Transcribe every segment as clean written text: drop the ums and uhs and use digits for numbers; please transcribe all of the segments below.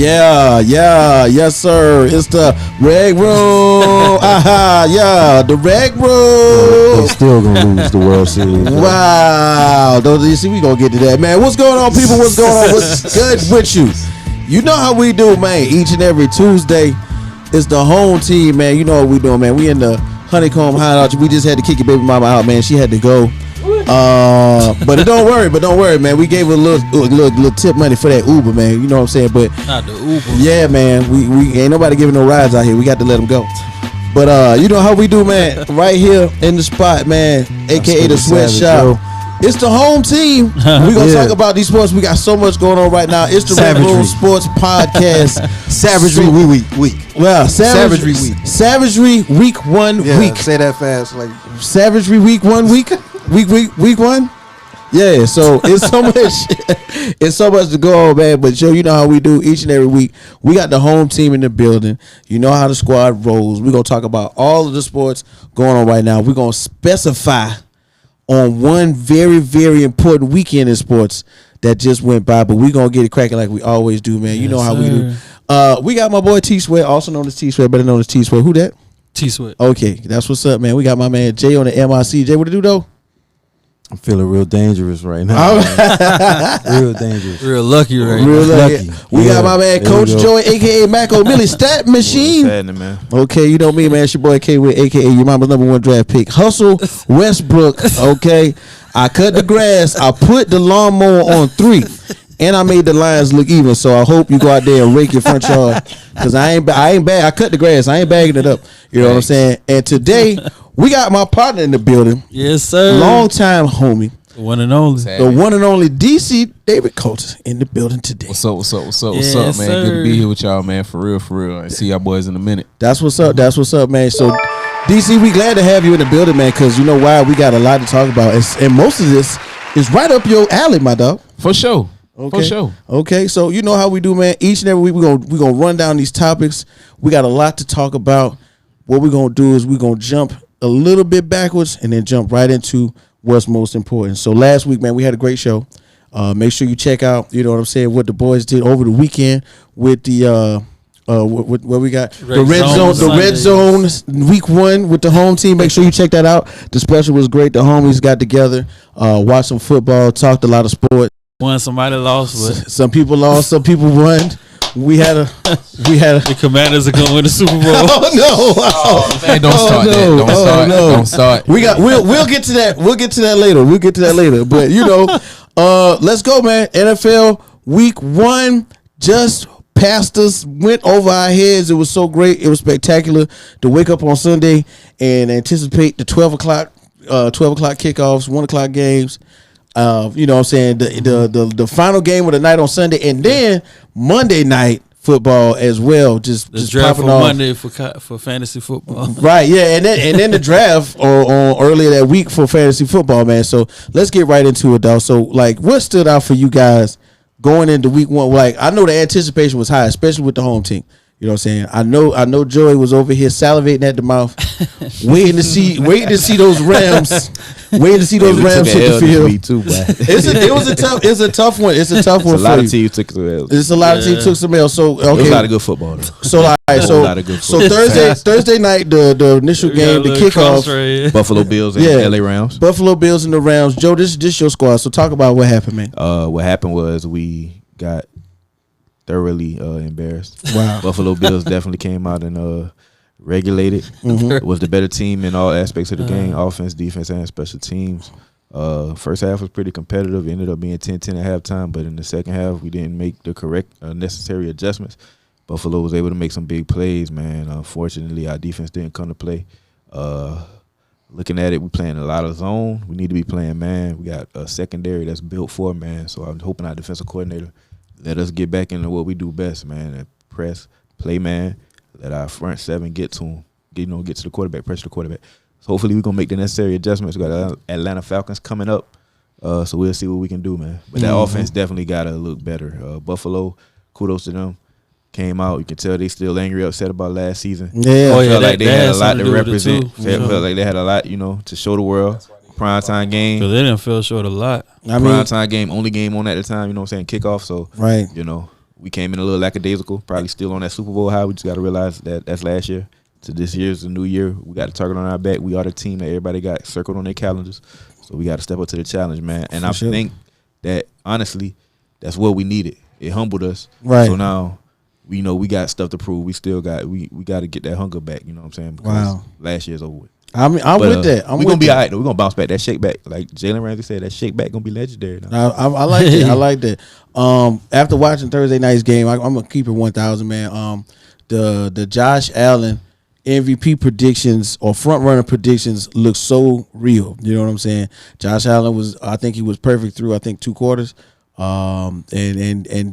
Yes, sir. It's the Rec Room. The Rec Room. They're still gonna lose the World Series. Wow. Don't you see? We gonna get to that, man. What's going on, people? What's going on? What's good with you? You know how we do, man. Each and every Tuesday, it's the home team, man. You know what we doing, man. We in the Honeycomb Hideout. We just had to kick your baby mama out, man. She had to go. But don't worry, man. We gave her a little tip money for that Uber, man. You know what I'm saying? But not the Uber. Yeah, man. We ain't nobody giving no rides out here. We got to let them go. But you know how we do, man. Right here in the spot, man. AKA the Sweatshop. It's the home team. We're going to talk about these sports. We got so much going on right now. It's the RecRoomSports podcast. Savagery week. Well, Savagery week. Savagery week 1 week. Say that fast. Like Savagery week 1 week. Week 1. Yeah, so it's so much. It's so much to go on, man. But you know how we do each and every week. We got the home team in the building. You know how the squad rolls. We're going to talk about all of the sports going on right now. We're going to specify on one very, very important weekend in sports that just went by, but we're going to get it cracking like we always do, man. You know how we do. We got my boy T-Sweat, also known as T-Sweat, better known as T-Sweat. Who that? T-Sweat. Okay, that's what's up, man. We got my man Jay on the MIC. Jay, what it do, though? I'm feeling real dangerous right now. Real dangerous. Real lucky right now. Real lucky. We got my man Coach Joey, a.k.a. Macomilly, Stat Machine. What's man? Okay, you know me, man. It's your boy K-Whit, a.k.a. your mama's #1 draft pick. Hustle Westbrook, okay? I cut the grass. I put the lawnmower on 3. And I made the lines look even, so I hope you go out there and rake your front yard. Because I ain't bad. I cut the grass. I ain't bagging it up. You know what I'm saying? And today, we got my partner in the building. Yes, sir. Long time homie. The one and only. The one and only DC David Colter in the building today. What's up, man? Sir. Good to be here with y'all, man. For real. I see y'all boys in a minute. That's what's up, man. So, DC, we glad to have you in the building, man, because you know why? We got a lot to talk about. And most of this is right up your alley, my dog. For sure. Okay. For sure. Okay, so you know how we do, man. Each and every week we're gonna run down these topics. We got a lot to talk about. What we're gonna do is we're gonna jump a little bit backwards and then jump right into what's most important. So last week, man, we had a great show. Make sure you check out, you know what I'm saying, what the boys did over the weekend with the what we got, the red zone week 1 with the home team. Make sure you check that out. The special was great. The homies got together, watched some football, talked a lot of sports. Won, somebody lost. But some people lost, some people won. We had a. The Commanders are gonna win the Super Bowl. Oh no! Man, don't start. We'll get to that. We'll get to that later. But you know, let's go, man. NFL week 1 just passed us, went over our heads. It was so great. It was spectacular to wake up on Sunday and anticipate the 12 o'clock kickoffs, 1 o'clock games. You know what I'm saying, the final game of the night on Sunday, and then Monday night football as well. Just draft popping for off Monday for fantasy football. Right, yeah, and then the draft on earlier that week for fantasy football, man. So let's get right into it, though. So like, what stood out for you guys going into week 1? Like, I know the anticipation was high, especially with the home team. You know what I'm saying? I know Joey was over here salivating at the mouth, waiting to see those Rams, hit the field. Me too, It's a tough one. It's a tough one. A lot of teams took some L's. It's a lot of teams took some L's. So okay, it was a lot of good football. So Thursday night, the initial game, the kickoff, Buffalo Bills and LA Rams. Buffalo Bills and the Rams. Joe, this your squad. So talk about what happened, man. What happened was we got thoroughly embarrassed. Wow. Buffalo Bills definitely came out and regulated. Mm-hmm. Was the better team in all aspects of the game, offense, defense, and special teams. First half was pretty competitive. It ended up being 10-10 at halftime, but in the second half, we didn't make the correct necessary adjustments. Buffalo was able to make some big plays, man. Unfortunately, our defense didn't come to play. Looking at it, we're playing a lot of zone. We need to be playing man. We got a secondary that's built for man, so I'm hoping our defensive coordinator let us get back into what we do best, man, and press, play man, let our front seven get to him, get to the quarterback, pressure the quarterback. So hopefully we're going to make the necessary adjustments. We got Atlanta Falcons coming up, so we'll see what we can do, man. But that offense definitely got to look better. Buffalo, kudos to them. Came out, you can tell they still angry, upset about last season. Yeah, felt like they had a lot to represent. Felt like they had a lot, to show the world. Primetime game. Because they didn't feel short a lot. Primetime game, only game on at the time, kickoff. So, right. we came in a little lackadaisical, probably still on that Super Bowl high. We just got to realize that that's last year. So this year's the new year. We got a target on our back. We are the team that everybody got circled on their calendars. So we got to step up to the challenge, man. And I think that, honestly, that's what we needed. It humbled us. Right. So now, we know we got stuff to prove. We still got we got to get that hunger back. You know what I'm saying? Because last year's over with. I'm with that. We're going to be all right, though. We're going to bounce back. That shake back, like Jalen Ramsey said, that shake back going to be legendary. I like that. I like that. After watching Thursday night's game, I'm going to keep it 1,000, man. The Josh Allen MVP predictions or front runner predictions look so real. You know what I'm saying? Josh Allen I think he was perfect through, 2 quarters. And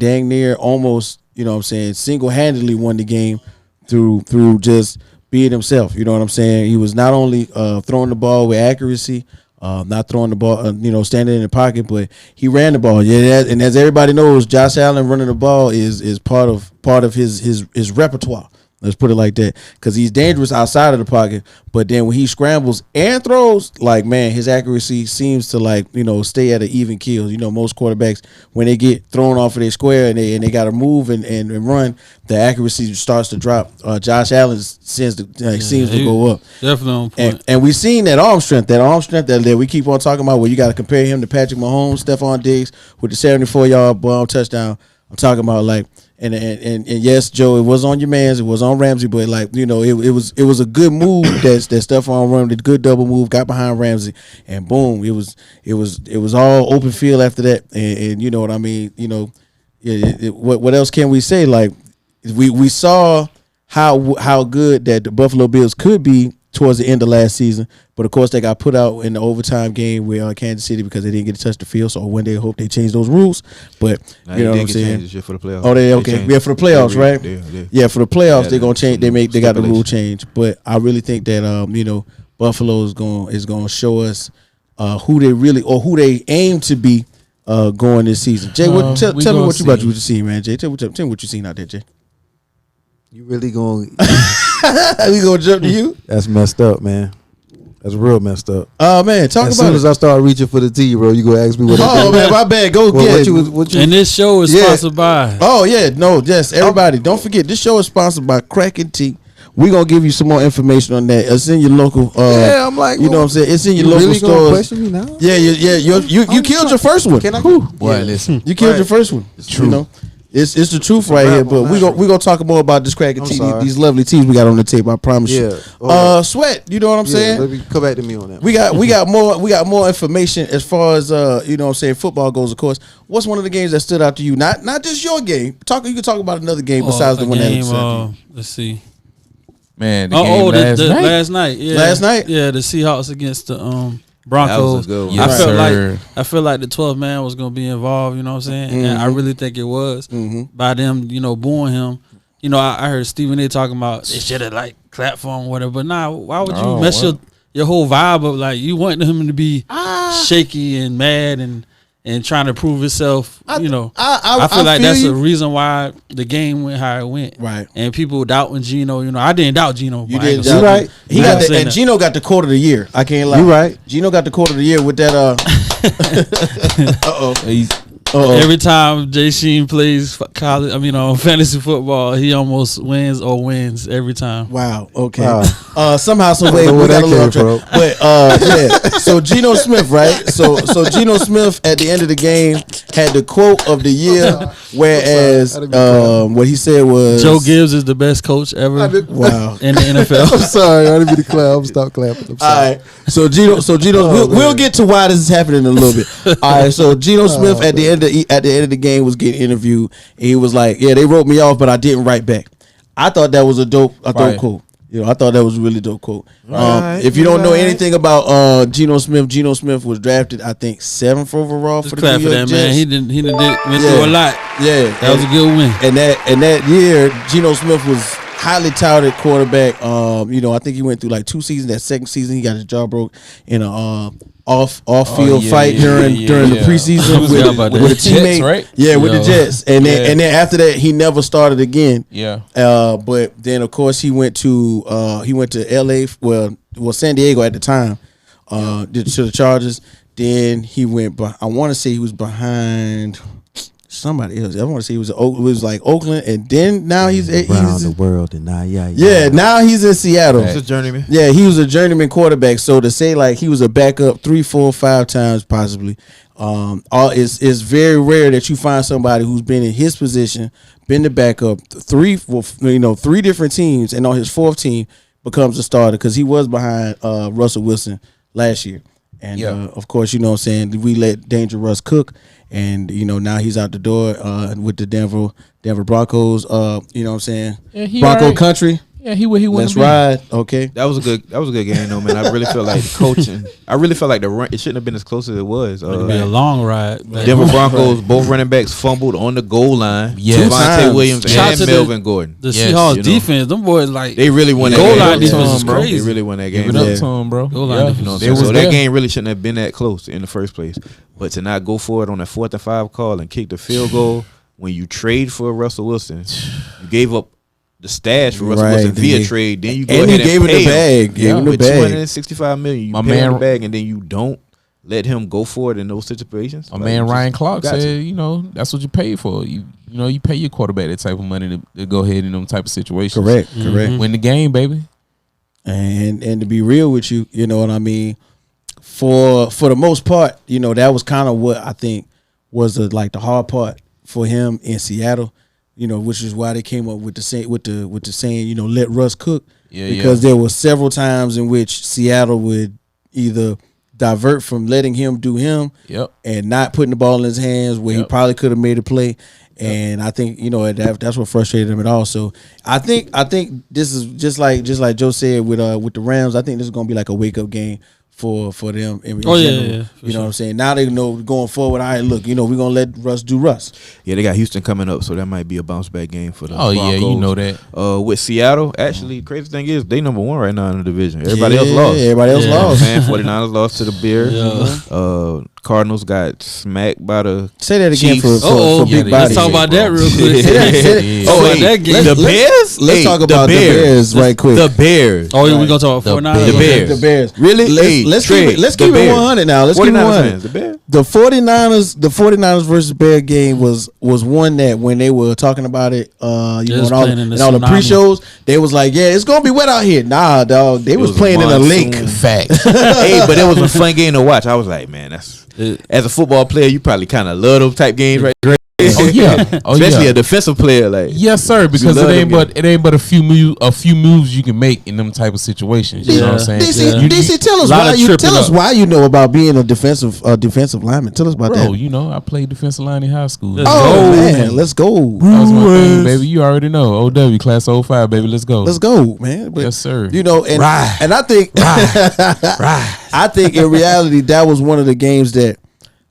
dang near almost, you know what I'm saying, single-handedly won the game through just being himself. You know what I'm saying? He was not only throwing the ball with accuracy, not throwing the ball, standing in the pocket, but he ran the ball. Yeah, and as everybody knows, Josh Allen running the ball is part of his repertoire. Let's put it like that, because he's dangerous outside of the pocket, but then when he scrambles and throws, like, man, his accuracy seems to stay at an even keel. Most quarterbacks, when they get thrown off of their square and they got to move and run, the accuracy starts to drop. Josh Allen seems to go up. Definitely on point. And we've seen that arm strength that we keep on talking about, where you got to compare him to Patrick Mahomes, Stephon Diggs with the 74-yard bomb touchdown. I'm talking about and yes, Joe, it was on your man's, it was on Ramsey, but it was a good move that Stephon run, the good double move, got behind Ramsey, and boom, it was all open field after that, and you know what I mean, what else can we say? We saw how good that the Buffalo Bills could be towards the end of last season, but of course they got put out in the overtime game with Kansas City because they didn't get to touch the field. So one day I hope they change those rules. But you know what I'm saying? This year for the playoffs. Oh, they okay? Yeah, for the playoffs, right? Yeah, for the playoffs they're gonna change. They got the rule change. But I really think that Buffalo is going to show us who they really or who they aim to be going this season. Jay, tell me what you see, man. Jay, tell me what you seen out there, Jay. You really going? We gonna jump to you? That's messed up, man. That's real messed up. Oh man, as soon as I start reaching for the tea, bro, you gonna ask me what? Oh man, my bad. Go get it. And this show is sponsored by. Oh yeah, no, yes. Everybody, don't forget this show is sponsored by Kraqin Tea. We gonna give you some more information on that. It's in your local. I'm like, you know what I'm saying. It's in your local really stores. Gonna question me now? Yeah. You killed your first one. Can I? Boy, listen. You killed your first one. It's true. It's the truth right here, but we gonna talk more about this Kraqin Tea, these lovely teas we got on the table. I promise you. Sweat, you know what I'm saying? Let me come back to me on that. We got more information as far as football goes. Of course, what's one of the games that stood out to you? Not just your game. You can talk about another game besides the one that stood out to you. Let's see. Man, the game last night. Yeah. Last night? Yeah, the Seahawks against the Broncos. Yes, I felt like the 12th man was gonna be involved. You know what I'm saying? Mm-hmm. And I really think it was by them. Booing him. I heard Stephen A. talking about they should have clapped for him, or whatever. But nah, why would you mess your whole vibe up? You want him to be shaky and mad and trying to prove himself. I feel like that's the reason why the game went how it went. Right. And people doubting Geno. I didn't doubt Geno. You didn't doubt. Right. He got and Geno got the quote of the year. I can't lie. You right. Geno got the quote of the year with that. Every time Jay Sheen plays fantasy football, he almost wins every time. Wow. Okay. Somehow, some way, we got a little trouble. But So Geno Smith, right? So Geno Smith at the end of the game had the quote of the year, whereas what he said was Joe Gibbs is the best coach ever. Wow. In the NFL. I'm sorry, I didn't mean to clap. I'm stop clapping. I'm sorry. All right. So Geno, we'll get to why this is happening in a little bit. All right. So Geno Smith at the end of the game was getting interviewed. And he was like, "Yeah, they wrote me off, but I didn't write back." I thought that was a dope quote. I thought that was a really dope quote. If you don't know anything about Geno Smith was drafted, I think 7th overall for the New York Jets. Man. He didn't went through a lot. Yeah, that was a good win. And that year, Geno Smith was highly touted quarterback. I think he went through 2 seasons. That second season, he got his jaw broke in a off-field fight during the preseason with a teammate, Jets, right? Yeah, with the Jets, and then after that he never started again. Yeah. But then of course he went to L.A. Well, San Diego at the time, to the Chargers. Then he went. I want to say he was behind. somebody else. I want to say it was like Oakland, and then now he's around the world, and now now he's in Seattle. He's a journeyman. Yeah, he was a journeyman quarterback. So to say like he was a backup 3, 4, 5 times possibly, it's very rare that you find somebody who's been in his position, been the backup 3 different teams, and on his 4th team becomes a starter because he was behind Russell Wilson last year. And of course, you know what I'm saying, we let Danger Russ cook, and now he's out the door with the Denver Broncos. You know what I'm saying? Yeah, Bronco country. Yeah, he would. Let's ride. Okay, That was a good game though, man. I really felt like the coaching. I really felt like the run. It shouldn't have been as close as it was. It'd be a long ride. Denver Broncos, both running backs fumbled on the goal line. Yes. Javonte Williams Shout and to Melvin Gordon. The Yes, Seahawks defense, them boys They really won that goal game. line Give it defense up is to 'em, bro. crazy. They really won that game. Give it up to him, bro. Goal line Yeah. defense. You know what I'm They saying? was So there. that game really shouldn't have been that close in the first place. But to not go for it on a 4th and 5 call and kick the field goal when you trade for Russell Wilson, you gave up the stash for Russell Wilson via trade. Then you go and ahead he gave and him pay the bag. him Gave him the with bag. $265 million. You My pay him man- the bag, and then you don't let him go for it in those situations. My man Ryan Clark got said, that's what you pay for. You pay your quarterback that type of money to go ahead in them type of situations. Correct. Win the game, baby. And to be real with you, you know what I mean. For the most part, that was kind of what I think was the hard part for him in Seattle. Which is why they came up with the saying, let Russ cook. Yeah, because there were several times in which Seattle would either divert from letting him do him and not putting the ball in his hands where he probably could have made a play. And I think that's what frustrated him at all. So I think this is just like Joe said with the Rams. I think this is gonna be like a wake up game for them. In general. You know what I'm saying? Now they know going forward. All right, look, we're gonna let Russ do Russ. Yeah, they got Houston coming up, so that might be a bounce back game for the Oh, Broncos. yeah, you know that. With Seattle, actually, crazy thing is they number 1 right now in the division. Everybody else lost. Everybody else lost. Man, 49ers lost to the Bears. Yeah. Cardinals got smacked by the Say that again Chiefs. for big Yeah, body. Let's talk about that real quick. Say that. Oh, hey, that game. the Bears? Let's talk about the Bears right quick. The Bears. Oh, yeah, we gonna talk about The 49ers. The Bears. The Bears. Really? Let's Trey, keep it the Bears. 100 now. Let's keep it 49ers 100. fans, the Bears. The 49ers versus Bear game was one that when they were talking about it, was and all playing in the the tsunami. pre-shows, they was like, yeah, it's gonna be wet out here. Nah, dog, they was was playing in a lake. monsoon. Facts. Hey, but it was a fun game to watch. I was like, man, that's as a football player, you probably kind of love those type games, right? Oh yeah. Especially a defensive player, like Yes, sir. Because love it ain't but a few moves you can make in them type of situations. You know what I'm saying? DC, tell us Lot why of you tripping tell us up. why you know about being a defensive lineman. Tell us about Bro, that. I played defensive line in high school. Let's Oh go. man, let's go. That was my thing, baby. You already know. OW class 05, baby. Let's go. Let's go, man. But, Yes, sir. and I think I think in reality that was one of the games that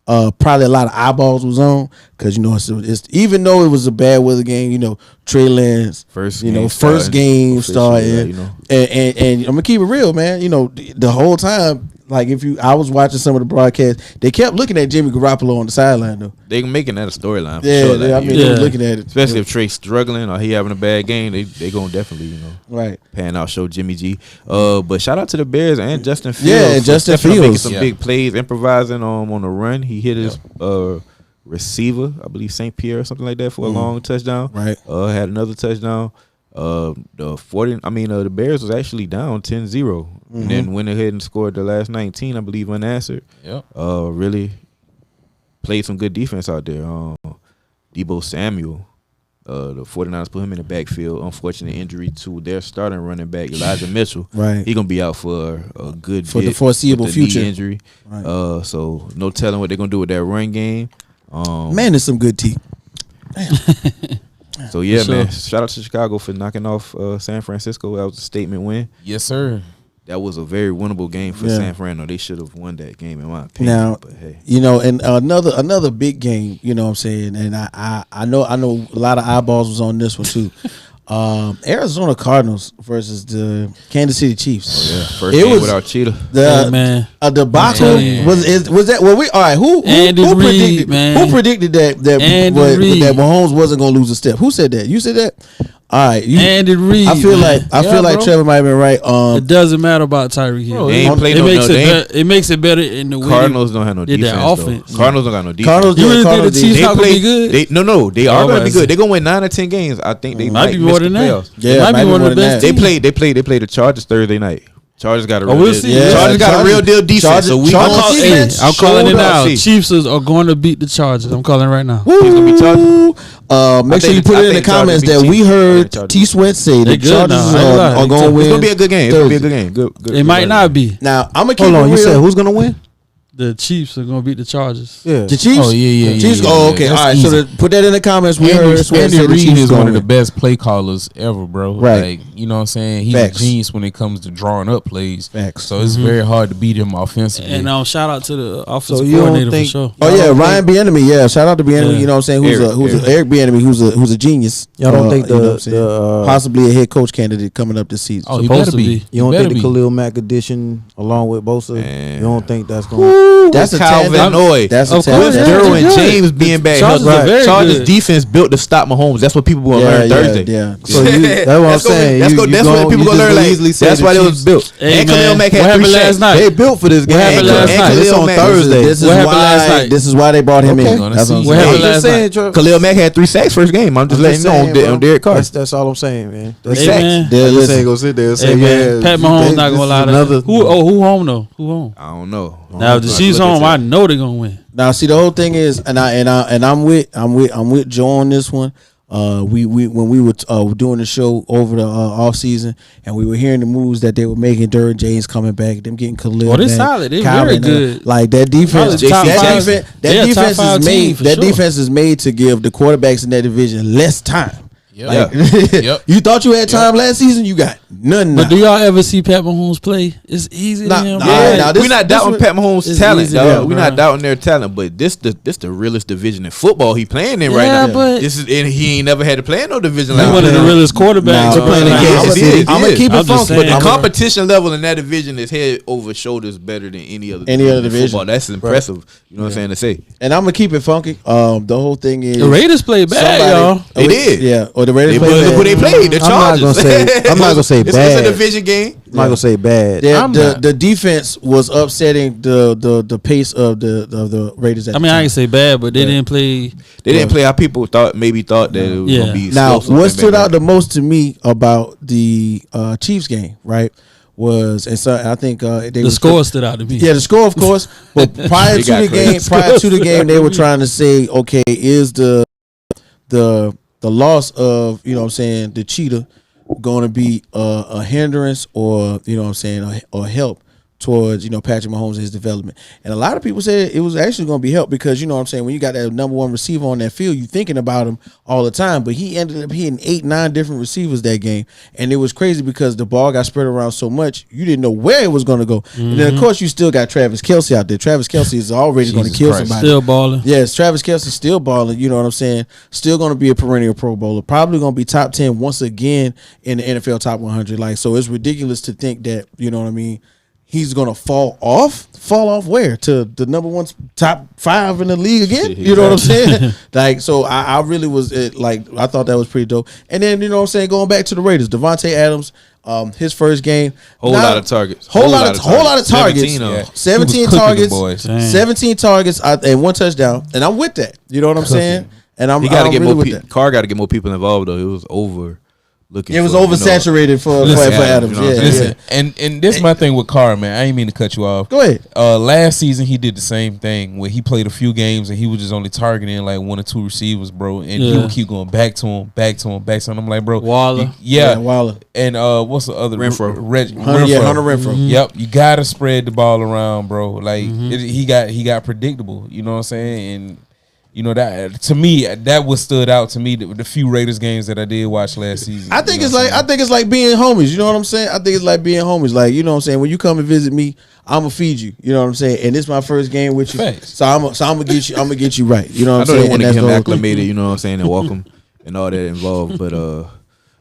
probably a lot of eyeballs was on because it's even though it was a bad weather game, Trey Lance First game officially, started, and I'm gonna keep it real, man. The whole time, like I was watching some of the broadcasts, they kept looking at Jimmy Garoppolo on the sideline though. they making that a storyline. For Yeah, sure, they were looking at it, especially if Trey's struggling or he having a bad game, they gonna definitely right. pan out show Jimmy G. But shout out to the Bears and Justin Fields. Yeah, for Justin stepping up, making Fields. some Yeah. big plays, improvising on the run. He hit his receiver, I believe St. Pierre or something like that, for a long touchdown. Right. Had another touchdown. The Bears was actually down 10-0 and then went ahead and scored the last 19, I believe, unanswered. Yep. Really played some good defense out there. Deebo Samuel, the 49ers put him in the backfield. Unfortunate injury to their starting running back, Elijah Mitchell. Right. He gonna be out for a good For the bit foreseeable with the knee future. injury. Right. So no telling what they're gonna do with that run game. Man, there's some good tea. So yeah, For sure. man. Shout out to Chicago for knocking off San Francisco. That was a statement win. Yes, sir. That was a very winnable game for Yeah. San Fran. They should have won that game in my opinion. Now, but hey, and another big game, you know what I'm saying? And I know a lot of eyeballs was on this one too. Arizona Cardinals versus the Kansas City Chiefs. yeah, first It game was- without Cheetah. Yeah, man. A debacle telling you. was that all right? Who Andy Reid, predicted man. Who predicted that Andy Reid. that Mahomes wasn't gonna lose a step? Who said that? You said that? All right, Andy Reid. I feel like bro. Trevor might have been right. It doesn't matter about Tyreek Hill. Bro, They ain't played It makes it better in the way Cardinals don't have no did defense. that offense. Though. Cardinals don't got no defense. Cardinals, You really think Cardinals the Chiefs did. not gonna be good? No, they are Oh, going to be I good. see. They're going to win 9 or 10 games. I think they Might be miss more the than that. playoffs. Yeah, It might might be be one more of the than best. that. They play the Chargers Thursday night. Chargers got a real we'll deal. see. Yeah, Chargers got a real deal defense. Chargers- So we Chargers gonna defense I'm calling it showed up. now. See. Chiefs are going to beat the Chargers. I'm calling it right now. He's gonna be Chargers. Make sure you think- put I it in the think Chargers comments beat that we Chiefs. I heard think Chargers T Sweat say They the good Chargers now. I ain't gonna lie. are going to win. It's gonna be a good game. It's gonna be a Thursday. good game. Good. It might not be. Now I'm gonna keep Hold on, it you real. said who's gonna win? The Chiefs are going to beat the Chargers. Yeah. The Chiefs. Oh, yeah. Chiefs. yeah, Oh, yeah. okay. That's All right. easy. So put that in the comments. We heard Sweat Andy say the Reid Chiefs is gonna one of the win. best play callers ever, bro. Right. Like, you know what I'm saying? He's Facts. a genius when it comes to drawing up plays. Facts. So it's very hard to beat him offensively. And shout out to the offensive So you don't coordinator think- for sure. Oh yeah, Ryan Bieniemy. Yeah, shout out to Bieniemy. Yeah. You know what I'm saying? Eric Bieniemy, who's a genius. Y'all don't think you know what I'm saying? possibly a head coach candidate coming up this season. Oh, he Supposed better to be. be. You don't He think better the be. Khalil Mack addition along with Bosa? Man. You don't think that's going? That's a Calvin tandem. Noy. That's a Of tandem. course, With yeah. Derwin Good. James being back, Chargers are very Chargers good. defense built to stop Mahomes. That's what people will learn Thursday. Yeah. So you, that's what I'm That's saying. That's You what gon- people you gonna just learn. Like, easily say that's the why it was Chiefs- built. Hey, And Khalil man, Mack what had 3 happened last sacks. night? They built for this game. happened last And night? Khalil This on is- Thursday. This is What happened last why. night? This is why they brought him Okay. in. Gonna That's see. what I'm What saying. happened I'm last just saying, night? Trevor. Khalil Mack had 3 sacks first game. I'm just letting you know on Derek Carr. That's all I'm saying, man. Three Hey, sacks. man. Yeah, I just listen. ain't gonna sit there and say, Hey, man, yeah. Pat Mahomes not this gonna is lie to another. Who home though? Who home? I don't know. Now if the Chiefs home, I know they're gonna win. Now, see, the whole thing is, and I'm with Joe on this one. We when we were doing the show over the off season, and we were hearing the moves that they were making. Derwin James coming back, them getting Khalil. Oh, they back, solid. They Calvin, very good. Like that defense. Probably top That five. defense. They That a top defense five is team made. for That sure. defense is made to give the quarterbacks in that division less time. Yep. Like, you thought you had time last season, you got none now. But do y'all ever see Pat Mahomes play? It's easy Nah, to him. nah, bro. nah, this- we're not this doubting one- Pat Mahomes' it's talent, easy, dog. yeah, We're bro. not doubting their talent, but this the realest division in football he playing in right Yeah, now. but- This is and he ain't never had to play in no division He's like one of the that. realest quarterbacks. Nah, of all playing in time. Kansas It City. is, I'm it gonna is. keep I'm it just funky. saying. But the bro. competition level in that division is head over shoulders better than any other Any other in division. football. That's impressive. You know what I'm saying to say. And I'm gonna keep it funky. The whole thing is The Raiders played bad, y'all. They did. Yeah, or the Raiders They played look who bad. they played. The I'm not Chargers. I'm not gonna say It's bad. a division game. I'm not gonna say bad. The defense was upsetting the pace of the Raiders. At I mean, I ain't say bad, but they didn't play. They didn't play how people thought that it was Yeah. gonna be. now, slow, what something stood back out the most to me about the Chiefs game, right, was, and so I think they The was- score stood out to me. Yeah, the score, of course. But prior They to got the crazy. game, they were trying to say, okay, is the loss of, you know what I'm saying, the cheetah going to be a hindrance or, you know what I'm saying, or help towards, you know, Patrick Mahomes and his development. And a lot of people said it was actually going to be help because, you know what I'm saying, when you got that number one receiver on that field, you thinking about him all the time. But he ended up hitting 8-9 different receivers that game. And it was crazy because the ball got spread around so much, you didn't know where it was going to go. And then, of course, you still got Travis Kelce out there. Travis Kelce is already going to Jesus kill Christ. somebody. Still balling. Yes, Travis Kelce still balling. You know what I'm saying? Still going to be a perennial Pro Bowler. Probably going to be top 10 once again in the NFL Top 100. Like, so it's ridiculous to think that, you know what I mean, he's going to fall off. Fall off where? To the number one top 5 in the league again? You know what I'm saying? Like, so I really was I thought that was pretty dope. And then, you know what I'm saying, going back to the Raiders, Devontae Adams, his first game, Whole lot of targets. Whole lot of targets. 17 of them. 17 He was cooking targets. them boys. Damn. 17 targets and 1 touchdown. And I'm with that. You know what I'm saying? And I'm He got to get really more with people. Carr got to get more people involved though. It was over. It was oversaturated for Adams. you know what I'm Yeah, saying? yeah. Listen, and this is my thing with Carr, man. I ain't mean to cut you off. Go ahead. Last season he did the same thing where he played a few games and he was just only targeting like 1 or 2 receivers, bro. And he Yeah. would keep going back to him. I'm like, bro, Waller. yeah. Waller. And what's the other Renfro. Hunter Renfro. Yep, you gotta spread the ball around, bro. Like Mm-hmm. he got predictable. You know what I'm saying? And you know that to me that what stood out to me the few Raiders games that I did watch last season. I think You it's know what like I'm saying? being homies. You know what I'm saying? I think it's like being homies. Like, you know what I'm saying? When you come and visit me, I'ma feed you. You know what I'm saying? And this is my first game with you. Facts. So I'm gonna get you right. You know what I I'm know saying? they want And to get that's him the whole acclimated, you know what I'm saying, and welcome and all that involved. But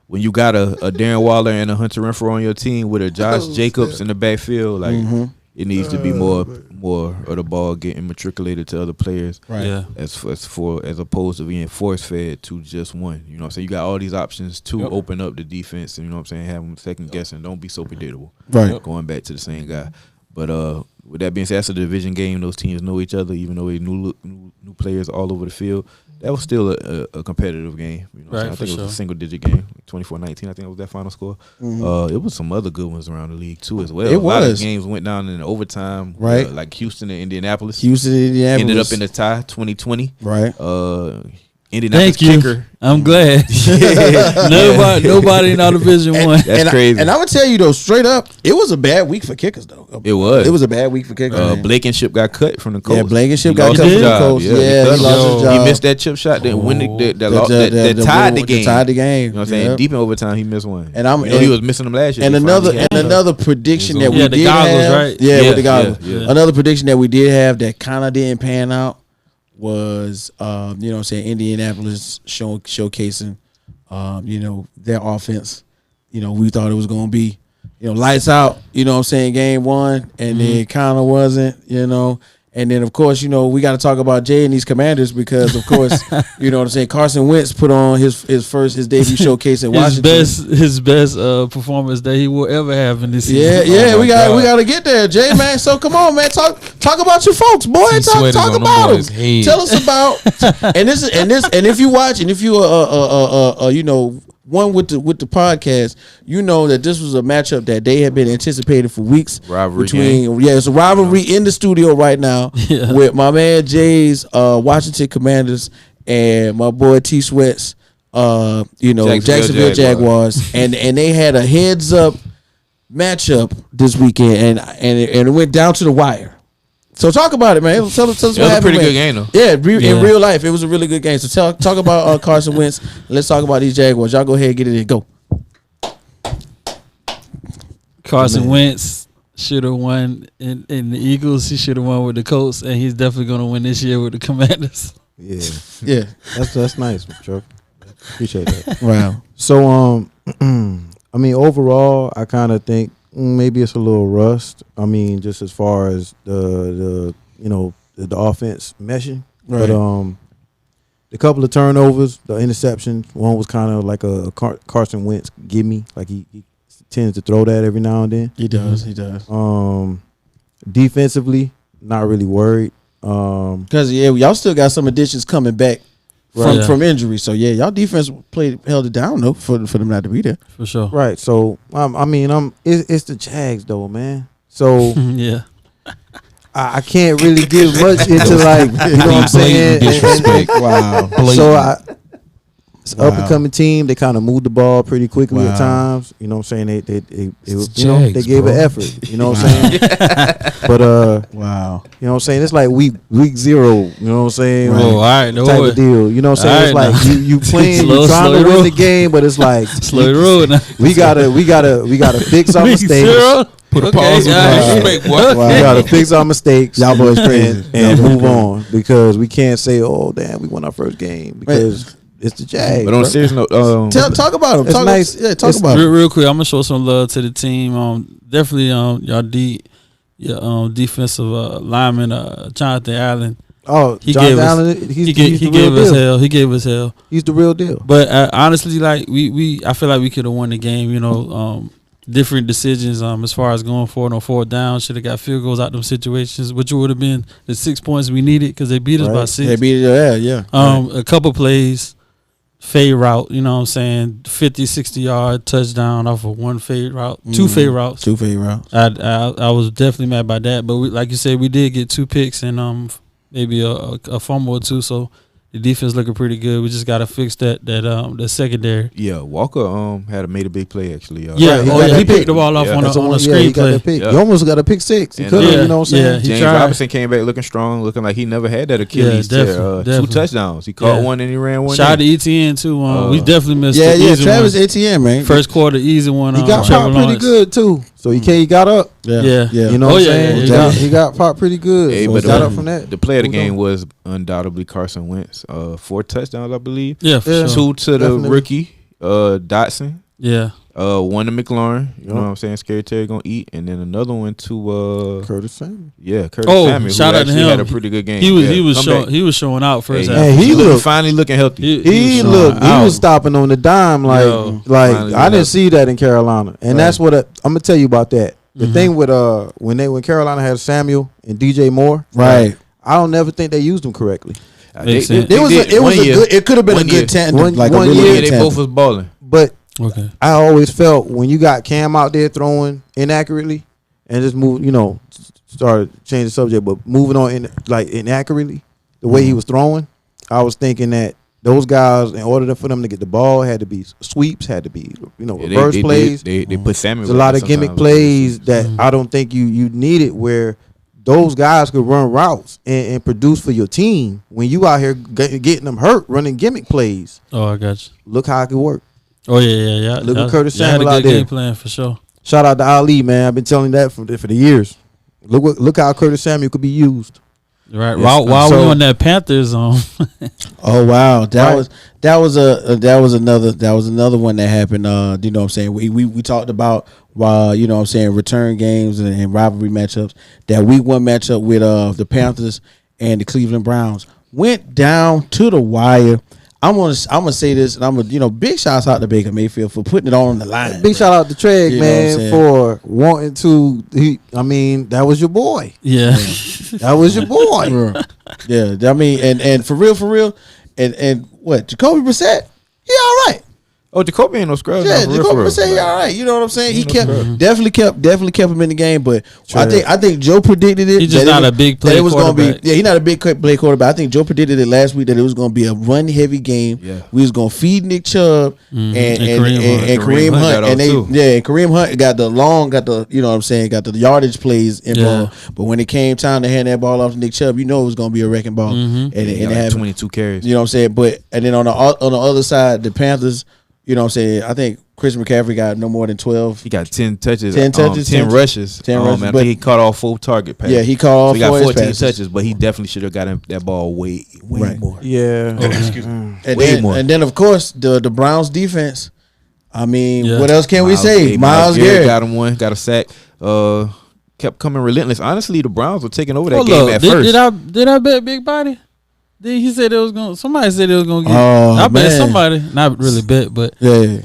when you got a Darren Waller and a Hunter Renfro on your team with a Josh Jacobs in the backfield, like it needs to be more more of the ball getting matriculated to other players. Right. Yeah. As opposed to being force fed to just one. You know what I'm saying? You got all these options to open up the defense, and you know what I'm saying, have them second guessing. Don't be so predictable. Right. Going back to the same guy. But with that being said, that's a division game. Those teams know each other, even though they new players all over the field. That was still a competitive game. You know what I'm saying? I think it was a single-digit game, 24-19. I think that was that final score. It was some other good ones around the league too as well. It a lot was. of games went down in overtime, right? Like Houston and Indianapolis. Ended up in the tie, 2020. Right. Indianapolis Thank you. kicker. I'm glad. Nobody in our division won. That's crazy. And I would tell you though, straight up, it was a bad week for kickers though. It was. It was a bad week for kickers. Blankenship got cut from the Colts. Yeah, Blankenship got got cut from the Colts. Yeah, he lost his job. He missed that chip shot that tied the game. Tied the game. You know what I'm saying? Deep in overtime, he missed one. And he was missing them last year. And another prediction that we the did goggles, have, right? Yeah, with the goggles. Yeah. Another prediction that we did have that kind of didn't pan out was, you know what I'm saying, Indianapolis showcasing, their offense. You know, we thought it was going to be, lights out, you know what I'm saying, game one, and then it kind of wasn't, And then, of course, we got to talk about Jay and these Commanders because, of course, you know what I'm saying, Carson Wentz put on his debut showcase at Washington. His best performance that he will ever have in this season. Yeah, we got to get there, Jay, man. So come on, man, talk about your folks, boy. Talk about them. Tell us about and if you watch and if you one with the podcast, you know that this was a matchup that they had been anticipating for weeks. Rivalry it's a rivalry in the studio right now with my man Jay's Washington Commanders and my boy T Sweats, Jacksonville Jaguars, and they had a heads up matchup this weekend, and it went down to the wire. So talk about it, man. Tell us what happened. It was a pretty good game, though. Yeah, in real life, it was a really good game. So talk about Carson Wentz. Let's talk about these Jaguars. Y'all go ahead and get it in. Go. Carson Wentz should have won in the Eagles. He should have won with the Colts, and he's definitely going to win this year with the Commanders. Yeah. That's nice, Chuck. Appreciate that. Wow. So, I mean, overall, I kind of think maybe it's a little rust. I mean, just as far as the offense meshing. Right. But the couple of turnovers, the interception, one was kind of like a Carson Wentz gimme. Like he tends to throw that every now and then. He does. Defensively, not really worried. Because y'all still got some additions coming back from injury. So y'all defense held it down though for them not to be there. For sure. Right. So it's the Jags though, man. So yeah. I can't really give much into like, you know what I'm saying? Disrespect. Wow. It's an up and coming team. They kind of moved the ball pretty quickly at times. You know what I'm saying? They gave an effort. You know what I'm saying? But wow. You know what I'm saying? It's like week 0. You know what I'm saying? Right. All right, no type way. of deal. You know what I'm saying? It's like you playing, you trying to win the game, but it's like slow road. We gotta fix our mistakes. Put a pause on disrespect, boy. We gotta fix our mistakes. Y'all boys crazy and move on because we can't say, "Oh, damn, we won our first game," because it's the Jags. But on a serious note, talk about them. It's nice. Yeah, talk about it. Real quick, I'm gonna show some love to the team. Definitely, y'all defensive lineman, Jonathan Allen. Oh, he Jonathan gave us, Allen. he gave us hell. He gave us hell. He's the real deal. But honestly, like I feel like we could have won the game. Different decisions as far as going forward on fourth down. Should have got field goals out them situations, which would have been the 6 points we needed because they beat us by 6. They beat us, yeah. A couple plays, fade route, you know what I'm saying, 50, 60-yard touchdown off of one fade route, 2 fade routes. 2 fade routes. I was definitely mad by that, but like you said, we did get 2 picks and maybe a fumble or 2, so the defense looking pretty good. We just got to fix that secondary. Yeah, Walker made a big play actually. He picked the ball off on a screen play. He almost got a pick 6. He could have, you know what I'm saying? James Robinson came back looking strong, looking like he never had that Achilles tear. 2 touchdowns. He caught one and he ran one. Shout out to ETN too. We definitely missed Travis Etienne, man. First quarter, easy one. He got popped pretty good too. So he got up. Yeah. You know what I'm saying? He got popped pretty good. Hey, so but he got up from that. The play of the game was undoubtedly Carson Wentz. 4 touchdowns, I believe. Yeah, for sure. 2 to the rookie, Dotson. Yeah. One to McLaurin, you know what I'm saying? Scary Terry gonna eat, and then another one to Curtis Samuel. Yeah, Curtis Samuel. Shout out to him. Had a pretty good game. He was showing out first half. And he looked finally looking healthy. He was stopping on the dime I didn't see that in Carolina, and that's what I'm gonna tell you about that. The thing with when Carolina had Samuel and DJ Moore, right? I don't never think they used them correctly. It could have been a good tandem. One year they both was balling, but I always felt when you got Cam out there throwing inaccurately and just started changing the subject, but moving on inaccurately, the way he was throwing, I was thinking that those guys, in order for them to get the ball, had to be sweeps, had to be reverse plays. They put Samuel. There's a lot of gimmick plays that I don't think you needed where those guys could run routes and produce for your team when you out here getting them hurt running gimmick plays. Oh, I got you. Look how it could work. Oh yeah. Look at Curtis Samuel had a out good there. game plan for sure. Shout out to Ali, man. I've been telling you that for the years. Look how Curtis Samuel could be used. Right. While we on that Panthers oh wow, that was another one that happened. You know what I'm saying? We talked about you know what I'm saying, return games and rivalry matchups. That week 1 matchup with the Panthers and the Cleveland Browns went down to the wire. I'm gonna say this, and I'm gonna big shouts out to Baker Mayfield for putting it on the line. Big shout out to Trey, man, for wanting to. That was your boy. Yeah. That was your boy. Yeah, I mean, and for real, and what Jacoby Brissett, he all right. Oh, Jacoby ain't no scrub. Yeah, Jacoby Brissett, he all right. You know what I'm saying? He definitely kept him in the game. But I think Joe predicted it. He's just not a big play quarterback. He's not a big play quarterback. I think Joe predicted it last week that it was going to be a run heavy game. Yeah. We was going to feed Nick Chubb and Kareem Hunt, and Kareem Hunt got the you know what I'm saying, got the yardage plays involved. Yeah. But when it came time to hand that ball off to Nick Chubb, it was going to be a wrecking ball. And it had 22 carries. You know what I'm saying? But and then on the other side, the Panthers. You know what I'm saying? I think Christian McCaffrey got no more than 12. He got 10 touches. 10 touches. 10 rushes. 10 rushes. I think he caught all 4 target passes. Yeah, he caught all 4 got 14 touches, but he definitely should have got that ball way more. Yeah. Excuse me. More. And then, of course, the Browns defense. I mean, what else can we say? Myles Garrett got him one, got a sack. Kept coming relentless. Honestly, the Browns were taking over that game at first. Did I bet Big Body? Then he said it was going. Somebody said it was going to get. I bet somebody, not really bet, but yeah.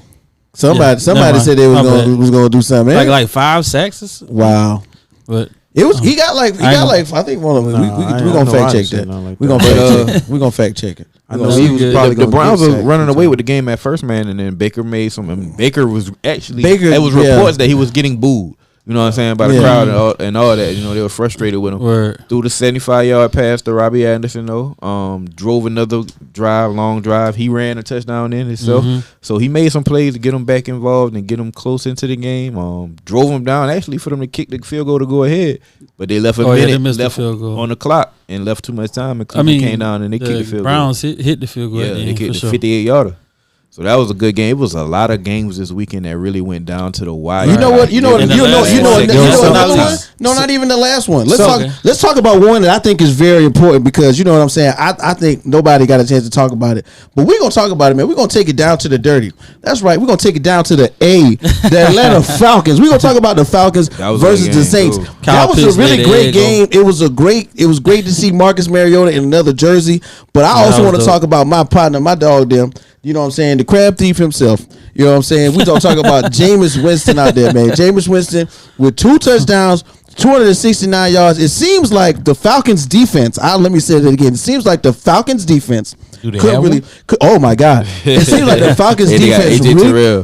Somebody said they was going to do something. Like 5 sacks. Wow. But it was he got like I think one of them. We're gonna fact check that. We're gonna fact check it. I know he was probably the Browns were running away with the game at first, man, and then Baker made some. I mean, Baker was actually. It was reports that he was getting booed. You know what I'm saying, by the crowd and all that. You know, they were frustrated with him. Threw the 75-yard pass to Robbie Anderson, though. Drove another long drive. He ran a touchdown in himself. So he made some plays to get him back involved and get him close into the game. Drove him down, actually, for them to kick the field goal to go ahead. But they left a minute left on the clock and left too much time. And Cleveland came down and they kicked the field goal. Browns hit the field goal. Yeah, they kicked the 58-yarder. So that was a good game. It was a lot of games this weekend that really went down to the wire. You know what? Another one? No, not even the last one. Let's talk about one that I think is very important because you know what I'm saying. I think nobody got a chance to talk about it, but we're gonna talk about it, man. We're gonna take it down to the dirty. That's right. We're gonna take it down to the Atlanta Falcons. We're gonna talk about the Falcons versus the Saints. That was a really great game. It was great to see Marcus Mariota in another jersey. But I also want to talk about my partner, my dog, them. You know what I'm saying? The crab thief himself. You know what I'm saying? We don't talk about Jameis Winston out there, man. Jameis Winston with 2 touchdowns, 269 yards. It seems like the Falcons defense. Let me say that again. It seems like the Falcons defense oh my God! It seems like the Falcons defense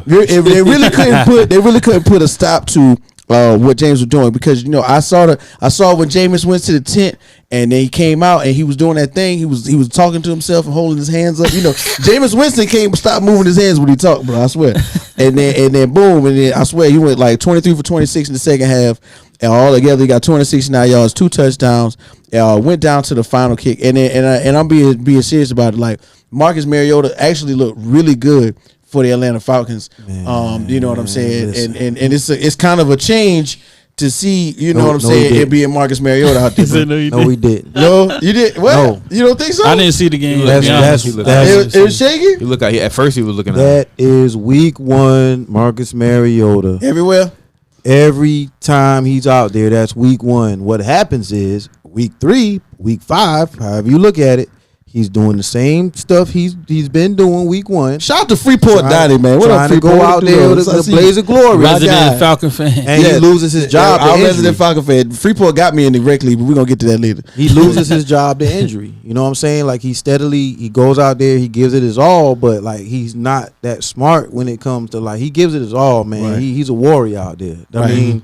they really couldn't put a stop to what James was doing because I saw when Jameis went to the tent and then he came out and he was doing that thing. He was talking to himself and holding his hands up. Jameis Winston can't stop moving his hands when he talked, bro. I swear. And then boom, and then I swear he went like 23 for 26 in the second half. And all together, he got 269 yards, 2 touchdowns. Went down to the final kick, and I'm being serious about it. Like Marcus Mariota actually looked really good for the Atlanta Falcons. You know what I'm saying? And it's kind of a change to see, you know No, what I'm no, he saying, didn't. it being Marcus Mariota out there. He said, bro. no, you No, didn't. we didn't. No, you did. What? No. You don't think so? I didn't see the game. That's- to be honest. It was shaky He look like at first he was looking That is week 1, Marcus Mariota. everywhere. Every time he's out there, that's week 1. What happens is week 3, week 5, however you look at it, he's doing the same stuff he's been doing week 1. Shout out to Freeport Donnie, man. What up, Trying to Freeport? go out there with the blaze of glory. My Resident guy. Falcon fan. And he loses his job to Our injury. resident Falcon fan. Freeport got me indirectly, but we're gonna get to that later. He loses his job to injury. You know what I'm saying? Like he goes out there, he gives it his all, but like he's not that smart when it comes to like he gives it his all, man. Right. He's a warrior out there. I Right. mean,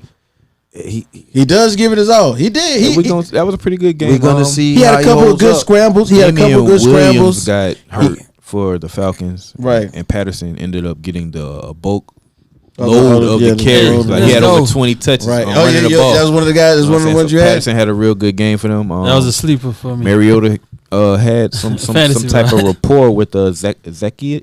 He does give it his all. He did. that was a pretty good game. we're gonna see. He had how a couple of holds good up. scrambles. He had a couple of good Williams scrambles. got hurt for the Falcons, Right. And Patterson ended up getting the bulk Of load the- of yeah, the the carries. load. Like he had Let's over go. 20 touches Right. on Oh running yeah, the ball. that was one of the guys. That's one of the ones you had. Patterson had a real good game for them. That was a sleeper for me. Mariota had some Fantasy, type of right? rapport with Zacchaeus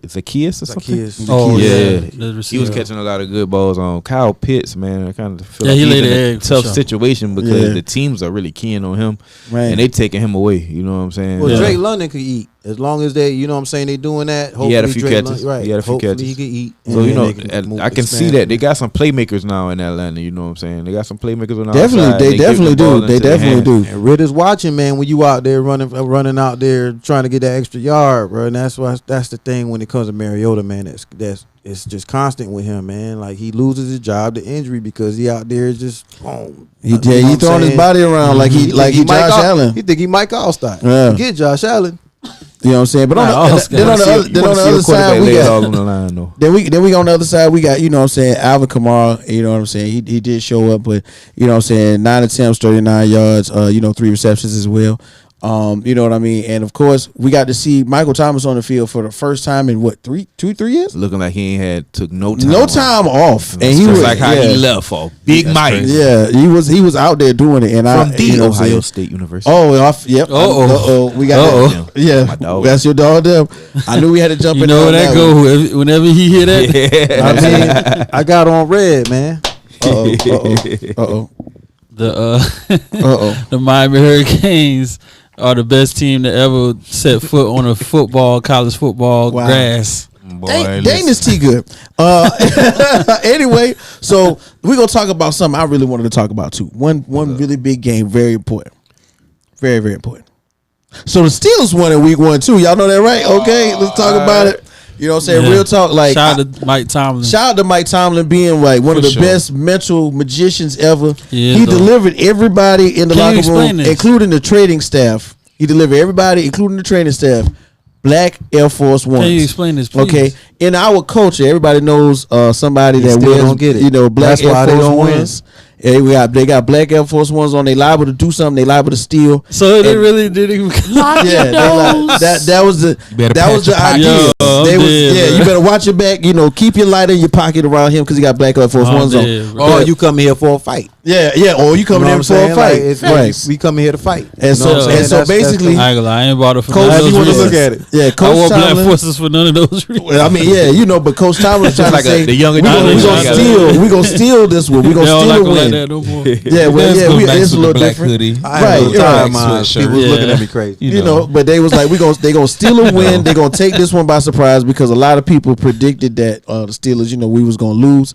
or something. Zacchaeus. Oh Yeah. yeah, the He was receiver. catching a lot of good balls on Kyle Pitts, man. I kind of feel Yeah, like he he's laid in the a egg for tough sure. situation because Yeah. the teams are really keying on him, Man. and they taking him away. You know what I'm saying? Well, Yeah. Drake London could eat as long as they, you know what I'm saying, they doing that. Hopefully He had a few Drake catches. Right. He had a few Hopefully catches. he could eat. So and you then know, they can move- I can see expand. that they got some playmakers now in Atlanta. You know what I'm saying? They got some playmakers on the Definitely, outside. they give the definitely ball do. They into their definitely hands. do. And Ritter's watching, man, when you out there running out there trying to get that extra yard, bro. And that's the thing when it comes to Mariota, man. It's just constant with him, man. Like he loses his job to injury because he out there just boom. He throwing his body around like he think Josh Allen. He think he Mike Allstott. Yeah. Get Josh Allen. You know what I'm saying? But on Nah, the, Oscar. then on the other, You then on wanna the see a other side quarterback we lay it all got on the line though. then we on the other side we got, you know what I'm saying, Alvin Kamara. You know what I'm saying? He did show up, but you know what I'm saying, 9 attempts, 39 yards, 3 receptions as well. You know what I mean? And of course, we got to see Michael Thomas on the field for the first time in what, 3 years? Looking like he took no time. No off. time off. And That's he just was like how yeah. he left off. Big That's Mike crazy. Yeah, he was out there doing it, and from you the know what I'm Ohio saying? State University. Oh, yep. Uh-oh. We got Uh-oh. that. Yeah, My dog. that's your dog. Them. I knew we had to jump You in. know on where that one. go? Whenever he hear that, I mean, I got on red, man. Uh-oh. the Miami Hurricanes are the best team to ever set foot on a college football Wow. grass. Boy, Dang listen. this tea good. Anyway, so we're gonna talk about something I really wanted to talk about too. One really big game, very important, very very important. So the Steelers won in week 1 too. Y'all know that, right? Okay, let's talk about it. You know what I'm saying? Yeah. Real talk. Like Shout out to Mike Tomlin. shout out to Mike Tomlin being like one of For the sure. best mental magicians ever. Yeah, He though. delivered everybody in the Can you locker room, explain this? including the trading staff. He delivered everybody, including the training staff, black Air Force Ones. Can you explain this, please? Okay, in our culture, everybody knows somebody They that still wears, don't get it. you know, black That's why Air they Force don't win. Ones. Yeah, they got black Air Force Ones on. They liable to do something. They liable to steal. So they And- really didn't even. Yeah, that was the better that was patch the your pocket. idea. Yo, They I'm was, dead, yeah, bro. you better watch your back. You know, keep your lighter in your pocket around him because he got black Air Force I'm Ones on. dead, bro. Or But- you come here for a fight. Yeah, or you coming You know in what for I'm a saying? fight, Like, it's- right? We come here to fight. And You so, know what I'm saying? and so That's- basically, I ain't gonna lie, I ain't bought it for Coach, none of you those wanna reasons. look at it. Yeah, I Coach wore black Tomlin. forces for none of those reasons. Well, I mean, yeah, you know, but Coach Tomlin was trying to like say the younger we gonna generation. steal this one. We They gonna don't steal like a them like win. that no more. Yeah, well, Let's yeah, go we, back it's to a little the black different. hoodie. I Right, ain't no you're time, right. man. Sweatshirt. People was looking Yeah. at me crazy. You know, but they was like, they gonna steal a win. They gonna take this one by surprise because a lot of people predicted that the Steelers, you know, we was gonna lose.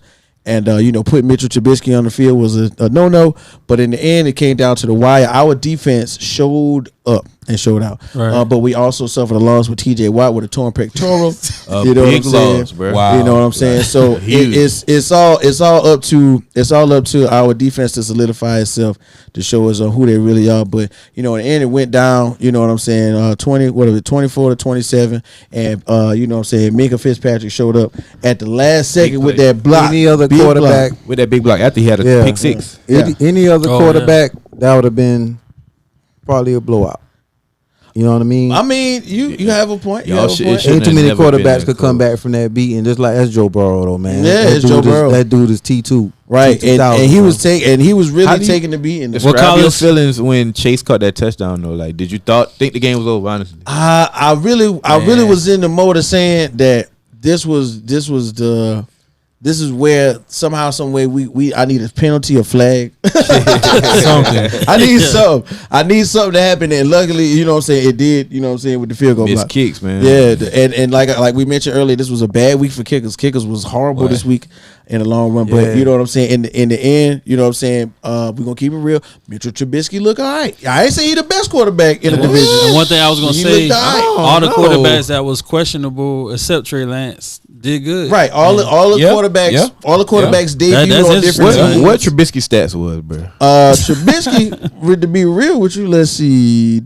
And, put Mitchell Trubisky on the field was a no-no. But in the end, it came down to the wire. Our defense showed up and showed out. Right. But we also suffered a loss with T.J. Watt with a torn pectoral. A You know what big I'm saying? loss, bro. Wow. You know what I'm saying? So Huge. it's all up to our defense to solidify itself to show us who they really are. But in the end, it went down. You know what I'm saying? 24-27, and you know what I'm saying? Minka Fitzpatrick showed up at the last second with play. that block. Any other Big quarterback, block. With that big block after he had a Yeah. pick six. Yeah. any other Oh, quarterback, that would have been probably a blowout. You know what I mean? I mean, you have a point. You Y'all have a should- point. it should- Ain't too many never been quarterbacks that could come close. back from that beating. Just like that's Joe Burrow though, man. Yeah, That it's dude Joe is- Burrow. That dude is T2. Right, and he was taking, he was How really do you- taking the beating. Describe college- your feelings when Chase caught that touchdown though. Like, did you think the game was over? Honestly, I really was in the mode of saying that this was this is where somehow, some way I need a penalty, a flag, Something. I need something to happen, and luckily, you know what I'm saying, it did. You know what I'm saying, with the field goal Missed block. kicks, man. Yeah, and like we mentioned earlier, this was a bad week for kickers. Kickers was horrible this week in the long run, but Yeah. you know what I'm saying. In the end, you know what I'm saying. We're gonna keep it real. Mitchell Trubisky look all right. I ain't say he the best quarterback in the division. And one thing I was gonna He say, looked all right. all the no. quarterbacks that was questionable, except Trey Lance, did good. Right, all the Yeah, quarterbacks, yeah. all the quarterbacks That's debuted on interesting. different What- teams. What Trubisky stats was, bro? Trubisky, to be real with you, let's see.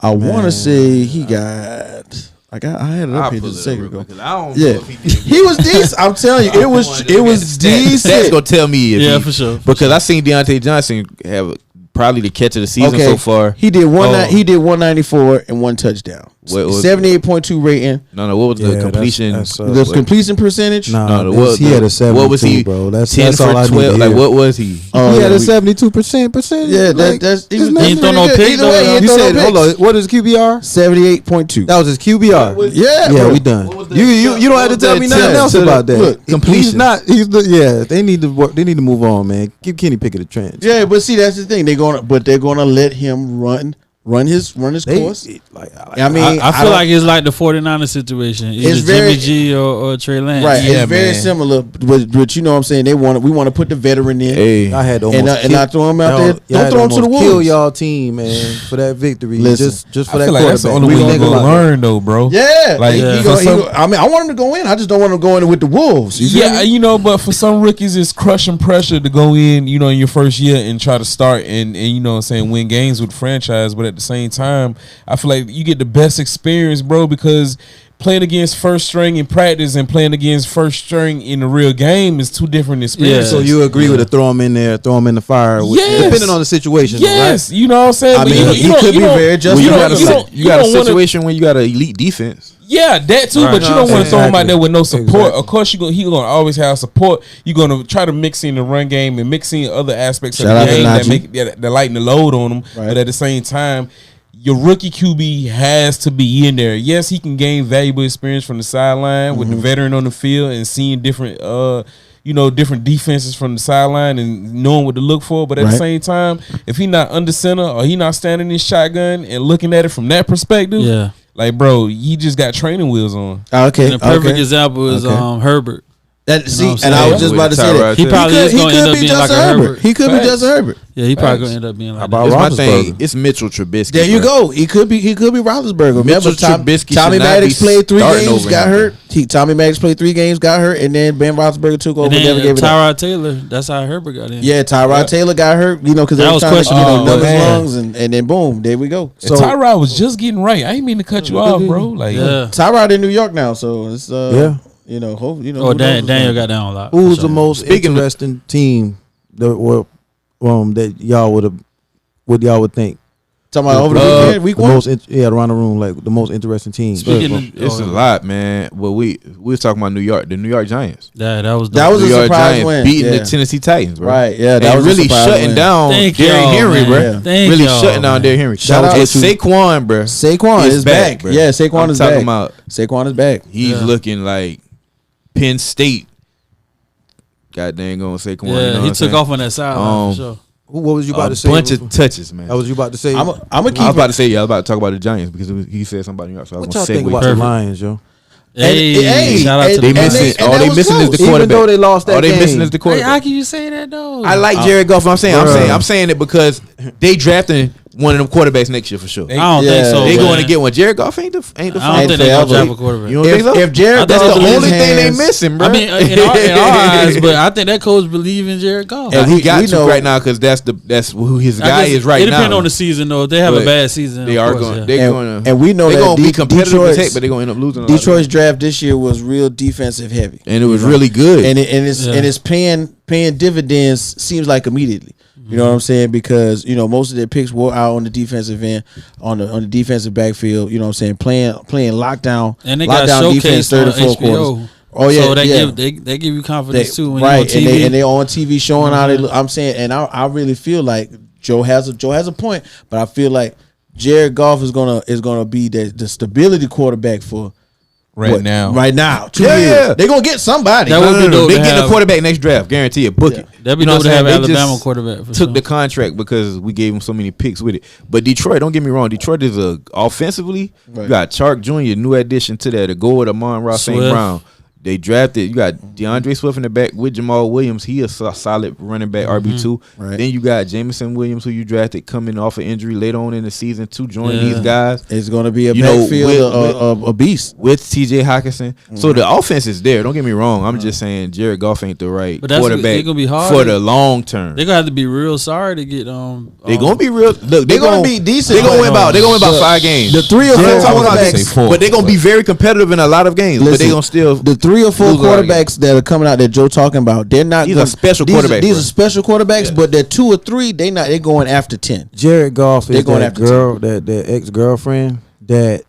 I want to say he got. I had it up here just a second ago. I don't Yeah, he was decent. I'm telling you, it was Stats decent. gonna tell me if Yeah, he, for sure. because I seen Deontay Johnson have probably the catch of the season so far. He did Oh. He did 194 and one touchdown. What was- 78.2 rating. No, what was the completion? that's, The completion percentage. Nah, No, he had a 72, what was he, bro. That's 10 all for I need to 12. Like hear. what was he? Oh, He had yeah, a 72% Yeah, like, that's his was numbers He ain't throw pretty no good. pick, Either way, though. he ain't You throw said, no hold picks. on, what is QBR? 78.2. That was his QBR. Yeah, Yeah, bro. we done. What was the- You don't have to tell me to nothing the- else to the- about that. look, completion. He's not. He's the. Yeah, they need to work. They need to move on, man. Give Kenny Pickett a chance. Yeah, but see, that's the thing. They're gonna let him run his They, course. like, I mean, I feel like it's like the 49ers situation. Either It's very- Jimmy G or Trey Lance. right. Yeah, it's very man. similar, but you know what I'm saying. We want to put the veteran in. Hey, I had to almost And not throw him out there. Don't throw him to the Kill wolves. y'all team, man, for that victory. Listen, just for I that feel like that's the quarterback. only We way think you're gonna about that. learn, though, bro. Yeah, Like, he for gonna- some- I mean, I want him to go in. I just don't want him going in with the wolves. You feel Yeah, me? you know, but for some rookies, it's crushing pressure to go in, you know, in your first year and try to start and you know what I'm saying, win games with the franchise. But at the same time, I feel like you get the best experience, bro, because playing against first string in practice and playing against first string in the real game is two different experiences. So you agree with the throw him in there, throw him in the fire, Yes. depending on the situation, Yes, you know what I'm saying? I But mean, he could be very just- well, you don't- got a you don't- you got a don't wanna- situation when you got an elite defense. Yeah, that too. Right. But you don't want to throw him out Exactly. there with no support. Exactly. Of course, he gonna always have support. You're gonna try to mix in the run game and mix in other aspects Shout of out the to game that Najee. make that lighten the load on him. Right. But at the same time, your rookie QB has to be in there. Yes, he can gain valuable experience from the sideline with the veteran on the field and seeing different different defenses from the sideline and knowing what to look for. But at the Right. same time, if he not under center or he not standing in shotgun and looking at it from that perspective, Yeah. like, bro, he just got training wheels on. Okay, And the perfect okay. example is Okay. Herbert. That, see, know what I'm and I saying? was just With about to say Tyrod that He Taylor. probably is he going to end could up be being just like a a Herbert. Herbert. He could be Facts. just a Herbert. Yeah, he probably Facts. going to end up being like How that. about It's my Roethlisberger. thing. It's Mitchell Trubisky. There you bro. go. He could be Roethlisberger. Remember, Trubisky Tommy should not Maddox be played 3 starting games, over got him. hurt. Tommy Maddox played 3 games, got hurt, and then Ben Roethlisberger took over And and never then gave it up. Tyrod Taylor, that's how Herbert got in. Yeah, Tyrod Taylor got hurt. Because That they was was trying to questionable, numb his man. lungs, and then boom, there we go. So Tyrod was just getting right. I ain't mean to cut you off, bro. Like, Yeah. Tyrod in New York now, so it's Yeah. hope Oh, who knows Daniel what's got down a lot. Who's for the sure. most Speaking of- interesting team that y'all would think? talking about over the weekend, week The 1. most around the room, like the most interesting team. Speaking It's a lot, man. Well, we was talking about New York, the New York Giants. that was That was New a York surprise Giants win. beating Yeah. the Tennessee Titans, bro. Right, yeah, that and was a really surprise shutting win. down Thank Derrick y'all, Henry, man. bro. Yeah. Thank Really y'all, shutting down man. Derrick Henry. Shout out It's to- Saquon, bro. Saquon is back. bro. Yeah, Saquon I'm is talking back. about Saquon is back. he's Yeah. looking like Penn State. God dang on Saquon. Yeah, you know what he I'm took saying? off on that sideline for sure. What was you about A to say? bunch of touches, man. That was you about to say. I'm a I keep was about to say, I was about to talk about the Giants because he said something about New York. So I what was y'all going think to about segue. the Perfect. Lions, yo? Hey, shout out to They the and missing. and All that they was missing is the close. Even quarterback. though they lost that All they game. missing is the Hey, quarterback. how can you say that though? I like Jared Goff. I'm Bruh. saying it because they drafting one of them quarterbacks next year for sure. I don't think Yeah. so. They man. going to get one. Jared Goff ain't the I don't Ain't think they gonna forever. draft a quarterback. You don't think so? If Jared I think Goff That's so. the in only his thing they hands- missing, bro. I mean, in our eyes, but I think that coach believe in Jared Goff. And he we got to know- right now because that's who his I guy guess is right it now. depends on the season though. If they have a But bad season, They of are course, going. yeah. They're And- going. and we know they're that going to be De- competitive Detroit's- with Tech, but they're going to end up losing. a lot of Detroit's games. draft this year was real defensive heavy, And it was really good. and it's Yeah. and it's paying dividends. Seems like immediately. You know what I'm saying? Because most of their picks were out on the defensive end, on the defensive backfield. You know what I'm saying? Playing lockdown, And they got lockdown defense, showcased third on and fourth HBO. quarters. Oh yeah, so yeah. they give you confidence They- too when right, you're on TV. and they on TV showing how they look. I'm saying, and I really feel like Joe has a point, but I feel like Jared Goff is gonna be the stability quarterback for Right now. Right now. 2 Yeah, years. yeah. They're going to get somebody. That would be dope They to getting a have. quarterback next draft. Guarantee it. Book it. That'd be You know dope to what I'm have saying? They Alabama just quarterback. For took sure. the contract because we gave him so many picks with it. But Detroit, don't get me wrong. Detroit is offensively. Right. You got Chark Jr., new addition to that. To go with Amon-Ra St. Swift. Brown. They drafted. You got DeAndre Swift in the back with Jamal Williams. He is a solid running back, RB2. Right. Then you got Jameson Williams, who you drafted, coming off an injury later on in the season to join Yeah. these guys. It's going to be a You know, backfield, a beast. With TJ Hawkinson. So the offense is there. Don't get me wrong. I'm just saying Jared Goff ain't the right But that's quarterback gonna be hard. for the long term. They're gonna have to be real sorry to get They're gonna be real. Look, They're going to be decent. They're gonna win about. They're gonna win about The- 5 games. The 3 or 4 Yeah, I'm about to say quarterbacks. 4. But they're gonna be very competitive in a lot of games. But Listen, they gonna still. The 3 or 4 lose a lot of quarterbacks that are coming out that Joe talking about, they're not. These are special quarterbacks, These bro. are special quarterbacks, but they're 2 or 3. They're going after 10. Jared Goff They're is going that after girl, that ex girlfriend that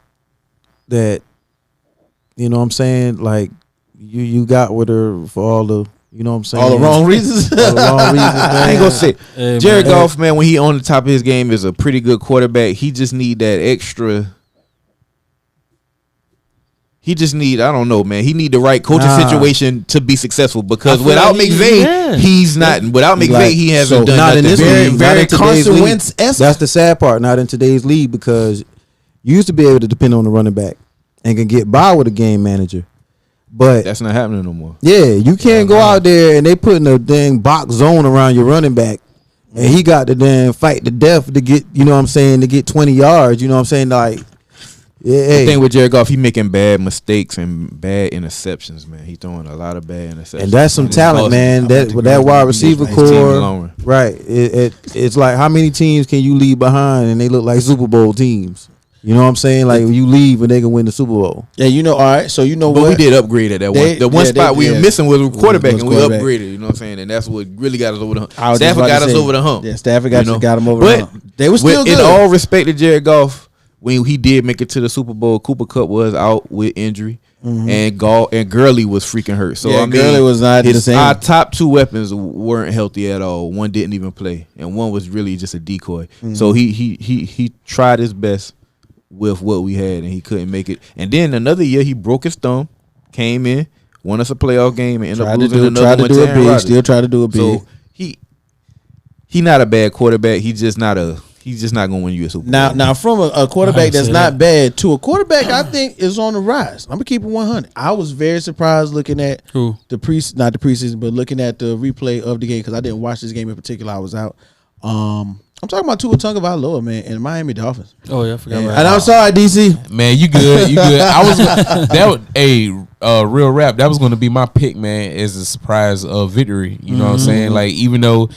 you know what I'm saying, like you got with her for all the, you know what I'm saying, All the wrong reasons. all the wrong reasons. I ain't gonna say Hey, Jared man. Goff, man. When he on the top of his game, is a pretty good quarterback. He just need that extra. He just need, I don't know, man. He need the right coaching Nah. situation to be successful. I Because feel without like McVay, yeah. he's not. Without McVay, Like, he hasn't done not nothing. in this Very, league, not very in today's Carson league. Wentz-esque. That's the sad part. Not in today's league, because you used to be able to depend on the running back and can get by with a game manager. But That's not happening no more. yeah, you can't go out there and they putting a dang box zone around your running back, and he got to then fight to death to get, you know what I'm saying, to get 20 yards. You know what I'm saying? Like, yeah, The hey. thing with Jared Goff, he making bad mistakes and bad interceptions, man. He throwing a lot of bad interceptions. And that's some it's talent, costing man. him. That with that wide receiver His team in the core, long run. right? It's like, how many teams can you leave behind and they look like Super Bowl teams? You know what I'm saying? Like, you leave and they can win the Super Bowl. Yeah, you know. All right, so you know But what? we did upgrade at that They- one. The one yeah, spot they- we were yeah. missing was quarterback, Was and we quarterback. upgraded. You know what I'm saying? And that's what really got us over the hump. I was just Stafford about got to us say, over the hump. Yeah, Stafford you know? got him over But the hump. They were still with- good. In all respect to Jared Goff, when he did make it to the Super Bowl, Cooper Kupp was out with injury, and Gurley was freaking hurt. So Yeah, I mean, Gurley was not the same. Our top 2 weapons weren't healthy at all. One didn't even play, and one was really just a decoy. So he tried his best with what we had, and he couldn't make it. And then another year, he broke his thumb, came in, won us a playoff game, and ended up Tried to losing do another one to it Aaron big. Rodgers. Still try to do it big. So he not a bad quarterback. He's just not gonna win you a Super Bowl. Now from a I quarterback that's say not that. bad to a quarterback I think is on the rise. I'm gonna keep it 100. I was very surprised looking at Who? not the preseason, but looking at the replay of the game because I didn't watch this game in particular. I was out. I'm talking about Tua Tagovailoa, man, and Miami Dolphins. Oh yeah, I forgot about And I'm sorry, DC. Man, you good. You good. I was that would real rap. That was going to be my pick, man, as a surprise victory. You know what I'm saying? Like, even though,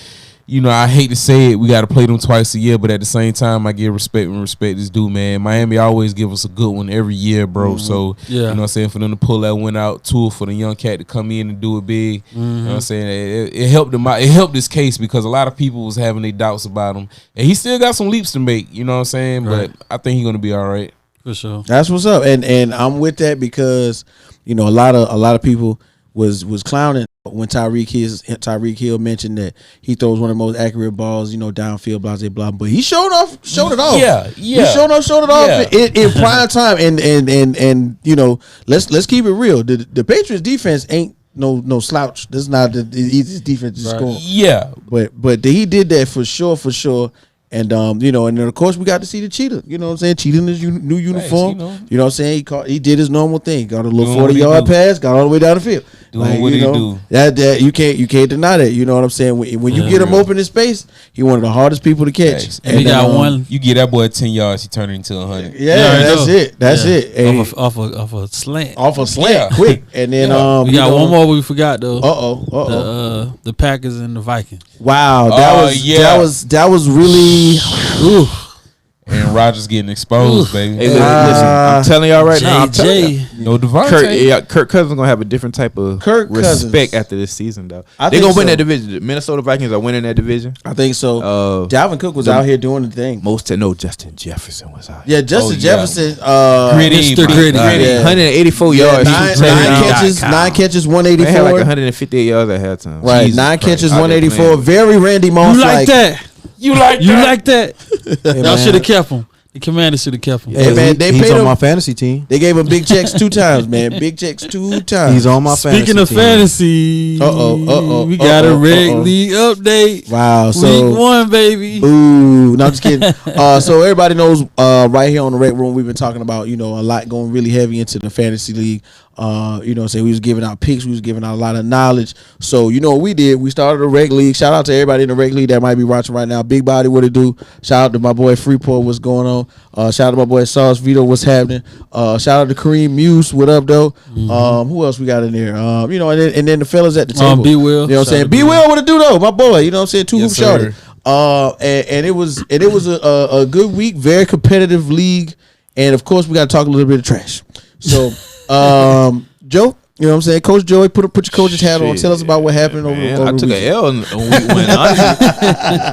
you know, I hate to say it, we got to play them twice a year, but at the same time, I give respect when respect is due, man. Miami always give us a good one every year, bro. So, Yeah. you know what I'm saying, for them to pull that one out, Tool for the young cat to come in and do it big, you know what I'm saying, it helped him out. It helped this case because a lot of people was having their doubts about him, and he still got some leaps to make, you know what I'm saying, Right. but I think he's going to be all right. for sure. That's what's up, and I'm with that because you know a lot of people was clowning when Tyreek Hill mentioned that he throws one of the most accurate balls, you know, downfield, blah blah blah. But he showed it off. Yeah. He showed it off Yeah. in prime time, and you know, let's keep it real. The Patriots defense ain't no slouch. This is not the easiest defense to score. Yeah. But he did that for sure. And you know, and then of course we got to see the cheetah. You know what I'm saying? Cheetah in his new uniform. You know what I'm saying? He did his normal thing. Got a little Doing what he 40-yard do. pass. Got all the way down the field. Doing what you he know, do. That you can't deny that. You know what I'm saying? When you get him open in space, he one of the hardest people to catch. Thanks. And he got one. You get that boy 10 yards, he turn it into 100. Yeah, I that's know. it. That's Yeah. it. And Off a slant. off a slant, Yeah. quick. And then We got one more we forgot though. Uh-oh. The Packers and the Vikings. Wow, that was really. And Rodgers getting exposed, baby. Hey, listen, I'm telling y'all right now. I'm telling y'all. JJ. No Devontae. Kirk Cousins gonna have a different type of Kirk respect Cousins. after this season, though. I They're think gonna win so. that division. The Minnesota Vikings are winning that division. I think so. Dalvin Cook was the- out here doing the thing. Justin Jefferson was out. Yeah, Justin Oh, yeah. Jefferson. Gritty, Mr. my Gritty. God. Yeah. 184 Yeah, yards. nine catches, they 184. had like 158 yards at halftime. Right, Jesus 9 Christ. catches, Out there 184. playing. Very Randy Moss You like that? You like You like that? Hey, Y'all man. should have kept him. The Commanders should have kept him. Hey, man, they he's paid on him. my fantasy team. They gave him big checks 2 times, man. Big checks 2 times. He's on my fantasy Speaking of team. fantasy, we got a Reg League update. Wow. So Week 1, baby. Ooh, no, I'm just kidding. So everybody knows right here on the Rec Room, we've been talking about, a lot going really heavy into the fantasy league. We was giving out picks, we was giving out a lot of knowledge. So what we did? We started a Rec League. Shout out to everybody in the Rec League that might be watching right now. Big Body, what it do? Shout out to my boy Freeport, what's going on? Shout out to my boy Sauce Vito, what's happening? Shout out to Kareem Muse, what up though? Who else we got in there? And then the fellas at the table. B Will. You know what I'm saying? B Will, what it do though? My boy, you know what I'm saying? 2 hoop sir. shorty. And it was a good week, very competitive league, and of course we got to talk a little bit of trash. So, Joe, you know what I'm saying? Coach Joey, put your coach's hat on. Tell us about what happened over I the took weekend. an L on week 1.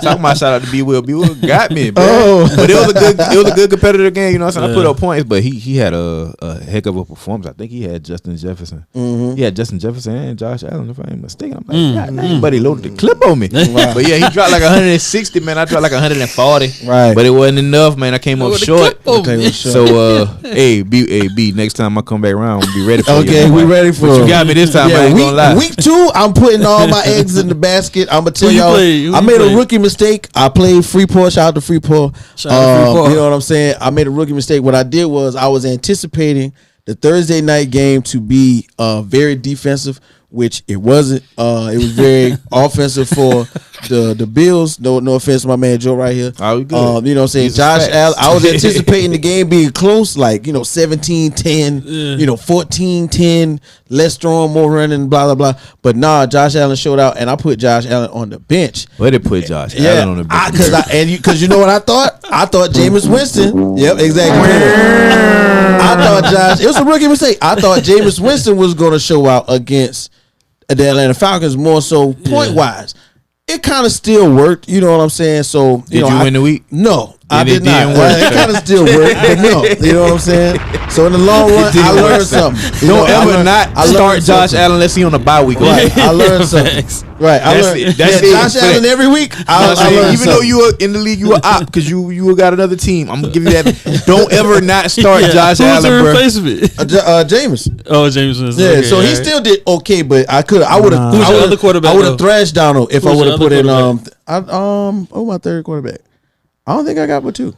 Talking about shout out to B Will. B Will got me, bro. Oh. But it was a good competitive game. You know what I'm saying? I put up points, but he had a heck of a performance. I think he had Justin Jefferson. He had Justin Jefferson and Josh Allen, if I ain't mistaken. I'm like, God, anybody loaded the clip on me. Wow. But yeah, he dropped like 160, man. I dropped like 140. Right. But it wasn't enough, man. I came up short. Okay, So hey, B, next time I come back around, I'm gonna be ready for you. Okay, we ready for But you got me this time. I ain't gonna lie. week 2, I'm putting all my eggs in the basket. I'm gonna tell Who you y'all, play? Who I you made play? a rookie mistake. I played Freeport. Shout out to Freeport. Shout out to Freeport. You know what I'm saying? I made a rookie mistake. What I did was I was anticipating the Thursday night game to be very defensive, which it wasn't. It was very offensive for the Bills. No offense to my man Joe right here. Oh, we good. You know what I'm saying? These Josh are facts. Allen, I was anticipating the game being close, like, 17-10, 14-10, less throwing, more running, blah, blah, blah. But nah, Josh Allen showed out, and I put Josh Allen on the bench. Where they put Josh Yeah, Allen on the bench? because you know what I thought? I thought Jameis Winston. Yep, exactly. I thought Josh. It was a rookie mistake. I thought Jameis Winston was going to show out against the Atlanta Falcons more so point wise. It kind of still worked. You know what I'm saying? So Did you win the week? No, I Then it did not. didn't work. It kind of still worked, but no. You know what I'm saying? So in the long run, I learned something. Don't ever not start Josh Allen unless he on the bye week. Right, I learned something. Right, I That's learned. it. That's it. Josh Allen every week. I learned Even though you were in the league, you were out because you got another team. I'm gonna give you that. Don't ever not start Josh Who's the Allen, bro. replacement? Jameis. Oh, James Winston. Yeah, Okay, so he alright. still did okay, but I would have. Who's your other quarterback, I would have though? thrashed Donald if I Who's would your have other put in quarterback? oh, my third quarterback. I don't think I got but 2.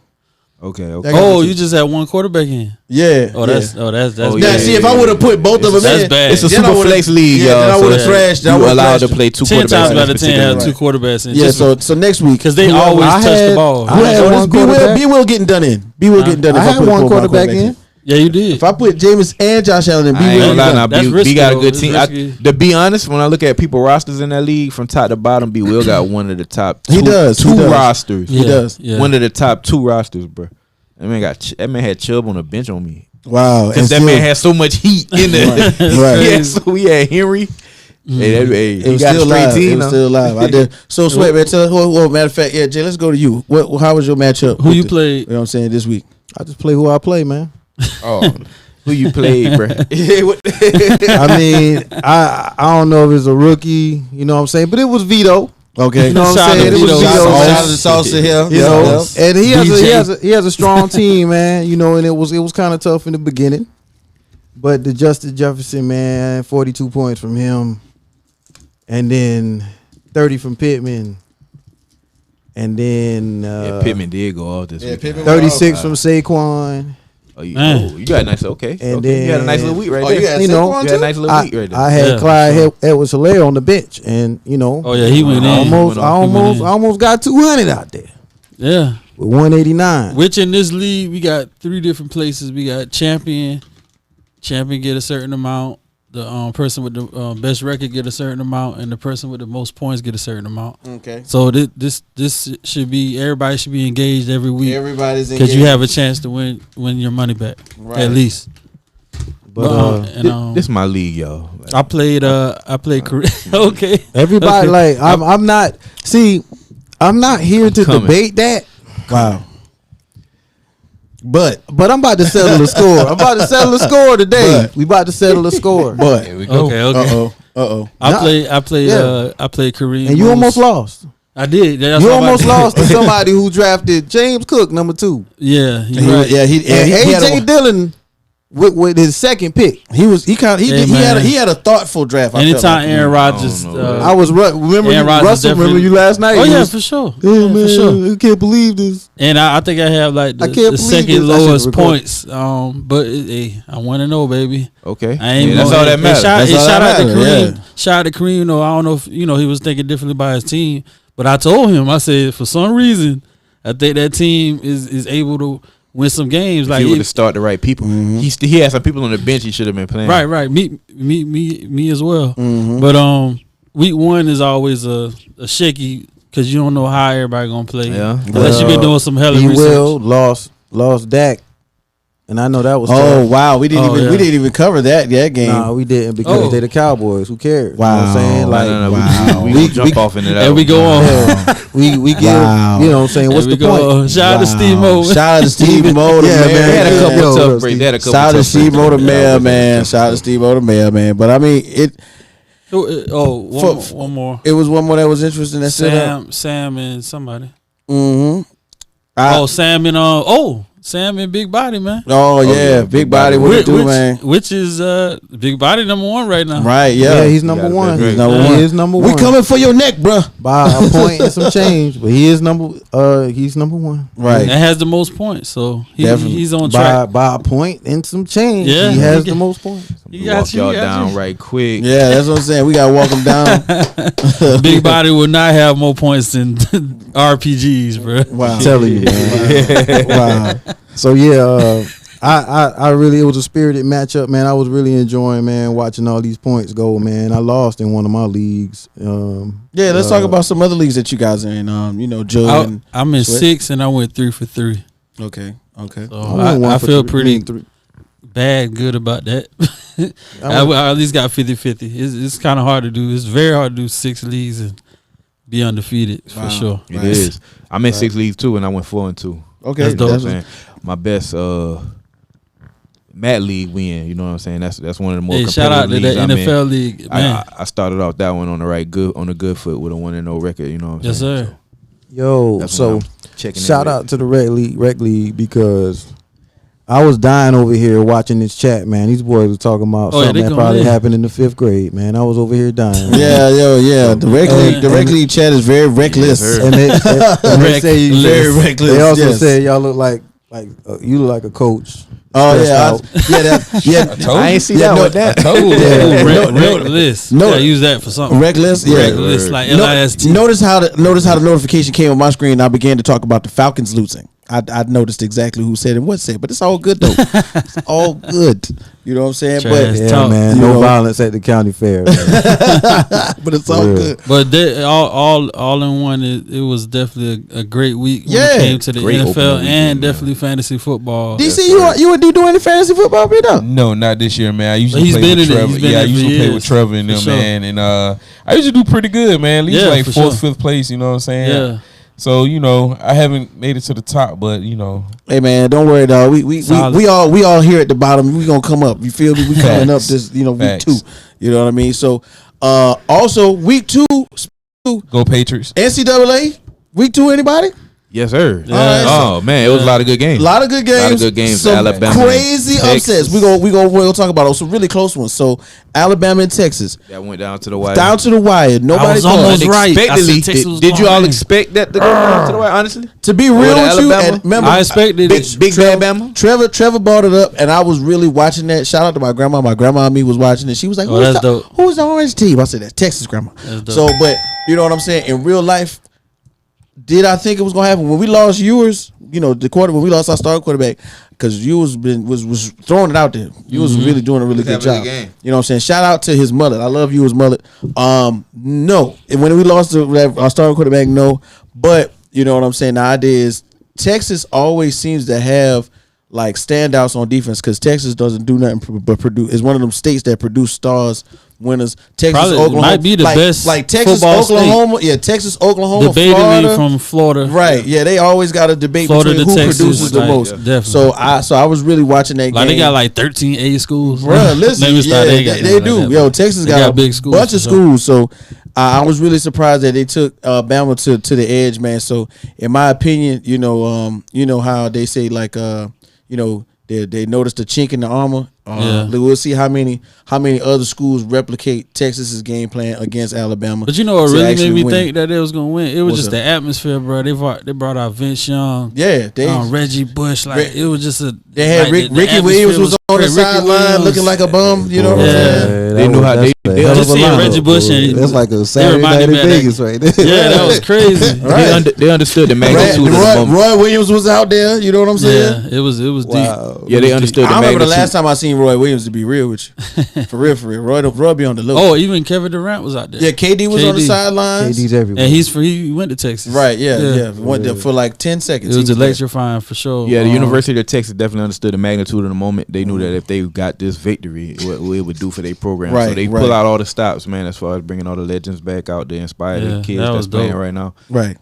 Okay. I got Oh, but you 2. just had one quarterback in. Yeah. Oh, that's yeah. that's Oh, Now, yeah, see, if I would have put both of them That's in, bad. It's a then I super would've- flex league, yeah, then I y'all. would have so thrashed. I You would've allowed thrashed to play 2 10 quarterbacks. times in out of this 10 particular have game. 2 quarterbacks in. Yeah, Just so next week because they Who- always I touch had- the ball. I had one quarterback. B Will getting done in. B Will getting done in. I if had put one both my quarterback quarterbacks in. Yeah, you did. If I put Jameis and Josh Allen in, B I ain't Will gonna lie, getting now done. That's B risky, got a though. good It's team. risky. To be honest, when I look at people rosters in that league from top to bottom, B Will got one of the top. He two, does, he two does. rosters. He does. Yeah. One of the top 2 rosters, bro. That man had Chubb on the bench on me Wow, because that man had so much heat in there. Right. Yeah, so we had Henry. Hey, It he was got a still straight live. It team. was now. still live. I did. So, Sweat, man, tell us. Well, matter of fact, yeah, Jay, let's go to you. How was your matchup? Who with you the- played? You know what I'm saying, this week? I just play who I play, man. Oh, who you played, bro? I mean, I don't know if it's a rookie, you know what I'm saying, but it was Vito. Okay. You know what Shout out I'm saying? to It was Vito. Vito. Shout out man. to Salsa here. You know, and BJ. he has a strong team, man. You know, and it was kind of tough in the beginning, but the Justin Jefferson, man, 42 points from him, and then 30 from Pittman, and then Yeah, Pittman did go off this Yeah, week. Pittman 36 from Saquon, Oh, you Man. got a nice. Okay, And okay. You had a nice then- little week right Oh, there. you had you know, Saquon You had a too? nice little week right there. I had Yeah, Clyde for Edwards-Helaire on the bench, and you know, Oh yeah, he went in. I He went almost got 200 out there Yeah. with 189. Which in this league we got 3 different places. We got champion get a certain amount. The person with the best record get a certain amount, and the person with the most points get a certain amount. Okay. So this should be, everybody should be engaged every week Everybody's because you have a chance to win your money back Right. at least. But This is my league, y'all. Like, I played Kareem. Okay. everybody Okay. like I'm not here to coming. debate that. Wow. But I'm about to settle the score. I'm about to settle the score today. But- We about to settle the score. here we go. Okay. uh oh. I played Yeah. Kareem. And you Muse. almost lost. I did. That's You what I'm almost about to- lost to somebody who drafted James Cook number 2. Yeah, He you're right. was- yeah, he And had AJ a- Dillon with his second pick. he man. had a thoughtful draft. I felt Anytime like. Aaron Rodgers, I don't know. I was remember Aaron Rodgers Russell. Remember definitely- you last night? oh He yeah, was, for sure. "Oh, Yeah, man, for sure. I can't believe this. And I think I have like I the, can't the believe second this. I should've lowest recorded. points. But hey, I want to know, baby. Okay. I ain't Yeah, that's gonna- all that and matters. Shout, That's and all shout that out to matters, Kareem. yeah. Shout out to Kareem. I don't know if he was thinking differently by his team, but I told him, I said, for some reason, I think that team is able to win some games. If Like he would have started the right people. He had some people on the bench he should have been playing. right. Me as well. Mm-hmm. But week 1 is always a shaky because you don't know how everybody gonna play. Yeah. Unless you've been doing some hella He research. will lost Dak, and I know that was Oh tough. wow, we didn't Oh, we yeah. didn't even cover that game. Nah, we didn't because Oh. they're the Cowboys. Who cares? Wow. You know what I'm saying? Like, No. wow. We gonna jump off into that. And we go on. yeah, we give. Wow. You know what I'm saying? What's There the we point? go. Shout out to Steve Mo. Shout out to Steve Mo, the Yeah, mayor. man. They had a couple Yo, tough look, breaks. They had a couple Shout out to tough Steve Mo, the breaks. mayor, man. Shout out to Steve Mo, the mayor, man. But I mean, One more. it was one more that was interesting. That stood out. Sam and somebody. Mm-hmm. Sam and Big Body, man. Oh yeah, yeah, big body. What it do, man? Which is Big Body #1 right now. Right, Yeah, yeah. he's number gotta one. be great. He's Number He one. is number We one. coming for your neck, bruh. by a point and some change, but he is he's number one. Right. And has the most points, so Definitely. he's on track. By a point and some change. Yeah. He has He the got- most points. He got Walk you, y'all he got down you. right quick. Yeah, that's what I'm saying. We gotta walk him down. Big Body will not have more points than RPGs, bro. Wow. I'm telling you, man. Wow. So yeah, I really, it was a spirited matchup, man. I was really enjoying, man, watching all these points go, man. I lost in one of my leagues. Yeah, let's talk about some other leagues that you guys are in. Joe and I'm in Sweat. 6 and I went 3 for 3. Okay. So went one I for feel three- pretty three. bad, good about that. I I at least got 50-50. It's kind of hard to do. It's very hard to do 6 leagues and be undefeated for Wow. sure. It is. I'm in 6 leagues too, and I went 4-2. Okay, That's dope. You know what I'm saying? My best Mat League win. You know what I'm saying? That's one of the more Hey, competitive shout out to leagues that I'm in. NFL league, man. I started off that one on a good foot with a 1-0 record. You know what I'm Yes, saying? sir. Yo, That's so what I'm checking in shout with. out to the rec league because I was dying over here watching this chat, man. These boys were talking about Oh, yeah, something they that going probably in. happened in the 5th grade, man. I was over here dying. Yeah, yeah. The rec league chat is very reckless. Yes, sir. And they say Very reckless. They also yes. said y'all look like you look like a coach. Oh stressed yeah, out. yeah. I ain't see Yeah, that no, with that. Reckless. No. Yeah, use that for something. Reckless. Yeah. Reckless, like No- LIST. notice how the notification came on my screen. And I began to talk about the Falcons losing. I noticed exactly who said and what said, but it's all good though. It's all good. You know what I'm saying? Trash. Yeah, Talk. man. You No know. violence at the county fair. Man. But it's all Yeah. good. But they, all in one, it was definitely a great week when Yeah. it came to the Great NFL opening weekend, and man. definitely fantasy football. DC, you do any fantasy football, bro? No. No, not this year, man. I usually He's play been with in it. Trevor. He's been Yeah, I in it for usually play years. with Trevor and For them, sure. man. And I usually do pretty good, man. At least Yeah, like for 4th, sure. 5th place. You know what I'm saying? Yeah. So I haven't made it to the top, but Hey man, don't worry, dog. We Solid. all here at the bottom. We gonna come up. You feel me? We coming up Facts. this week Facts. 2. You know what I mean? So also week 2 go Patriots. NCAA week 2. Anybody? Yes, sir. Yeah. Oh man, it was a lot of good games. A lot of good games. A lot of good games. Some Alabama, crazy Texas. upsets. We're gonna talk about some really close ones. So Alabama and Texas That went down to the wire. down to the wire. Nobody was thought. almost right. I said Unexpectedly, Texas was did you gonna all win. expect that to go down to the wire? Honestly, To be Over real to with you, Alabama? and remember, I expected big, it. big Alabama. Trevor brought it up, and I was really watching that. Shout out to my grandma. My grandma and me was watching it. She was like, Oh, that's dope. Who's the orange team? I said, that's Texas, grandma. That's dope. So, but you know what I'm saying? In real life, did I think it was gonna happen when we lost Ewers? When we lost our starting quarterback, because Ewers was throwing it out there. Ewers was really doing a really good having a job. good game. You know what I'm saying? Shout out to his mullet. I love Ewers mullet. No, and when we lost our starting quarterback, no. But you know what I'm saying? Nowadays, Texas always seems to have like standouts on defense because Texas doesn't do nothing but produce. It's one of them states that produce stars, winners. Texas, Probably Oklahoma might be the best like Texas, football Oklahoma. Yeah, Texas, Oklahoma, Debated Florida. me from Florida. Right, yeah, they always got a debate Florida between to who Texas, produces the like, most. definitely. So I was really watching that Like game. they got like 13 A schools. Bruh, listen, Let me start yeah, that. they do. Yo, Texas They got a big schools bunch for of sure. schools. So I was really surprised that they took Bama to the edge, man. So in my opinion, you know how they say like they noticed the chink in the armor. We'll see how many other schools replicate Texas's game plan against Alabama. But you know what really made me think that they was gonna win? It was just the atmosphere, bro. They brought out Vince Young, Reggie Bush. Like it was just they had Ricky Williams was on the sideline looking like a bum. You know what I'm saying? They knew how they just seeing Reggie Bush and that's like a Saturday night in Vegas right there. Yeah, that was crazy. They understood the magnitude of the moment. Roy Williams was out there. You know what I'm saying? Yeah, it was deep. Yeah, they understood the magnitude. I remember the last time I seen Roy Williams, to be real with you. For real. Roy be on the look. Oh, even Kevin Durant was out there. Yeah, KD was on the sidelines. KD's everywhere. And he went to Texas. Right, yeah. Went there for like 10 seconds. It was electrifying for sure. Yeah, the University of Texas definitely understood the magnitude of the moment. They knew that if they got this victory, what it would do for their program. Right, so they pull out all the stops, man, as far as bringing all the legends back out there, inspire the kids that's playing right now. Right.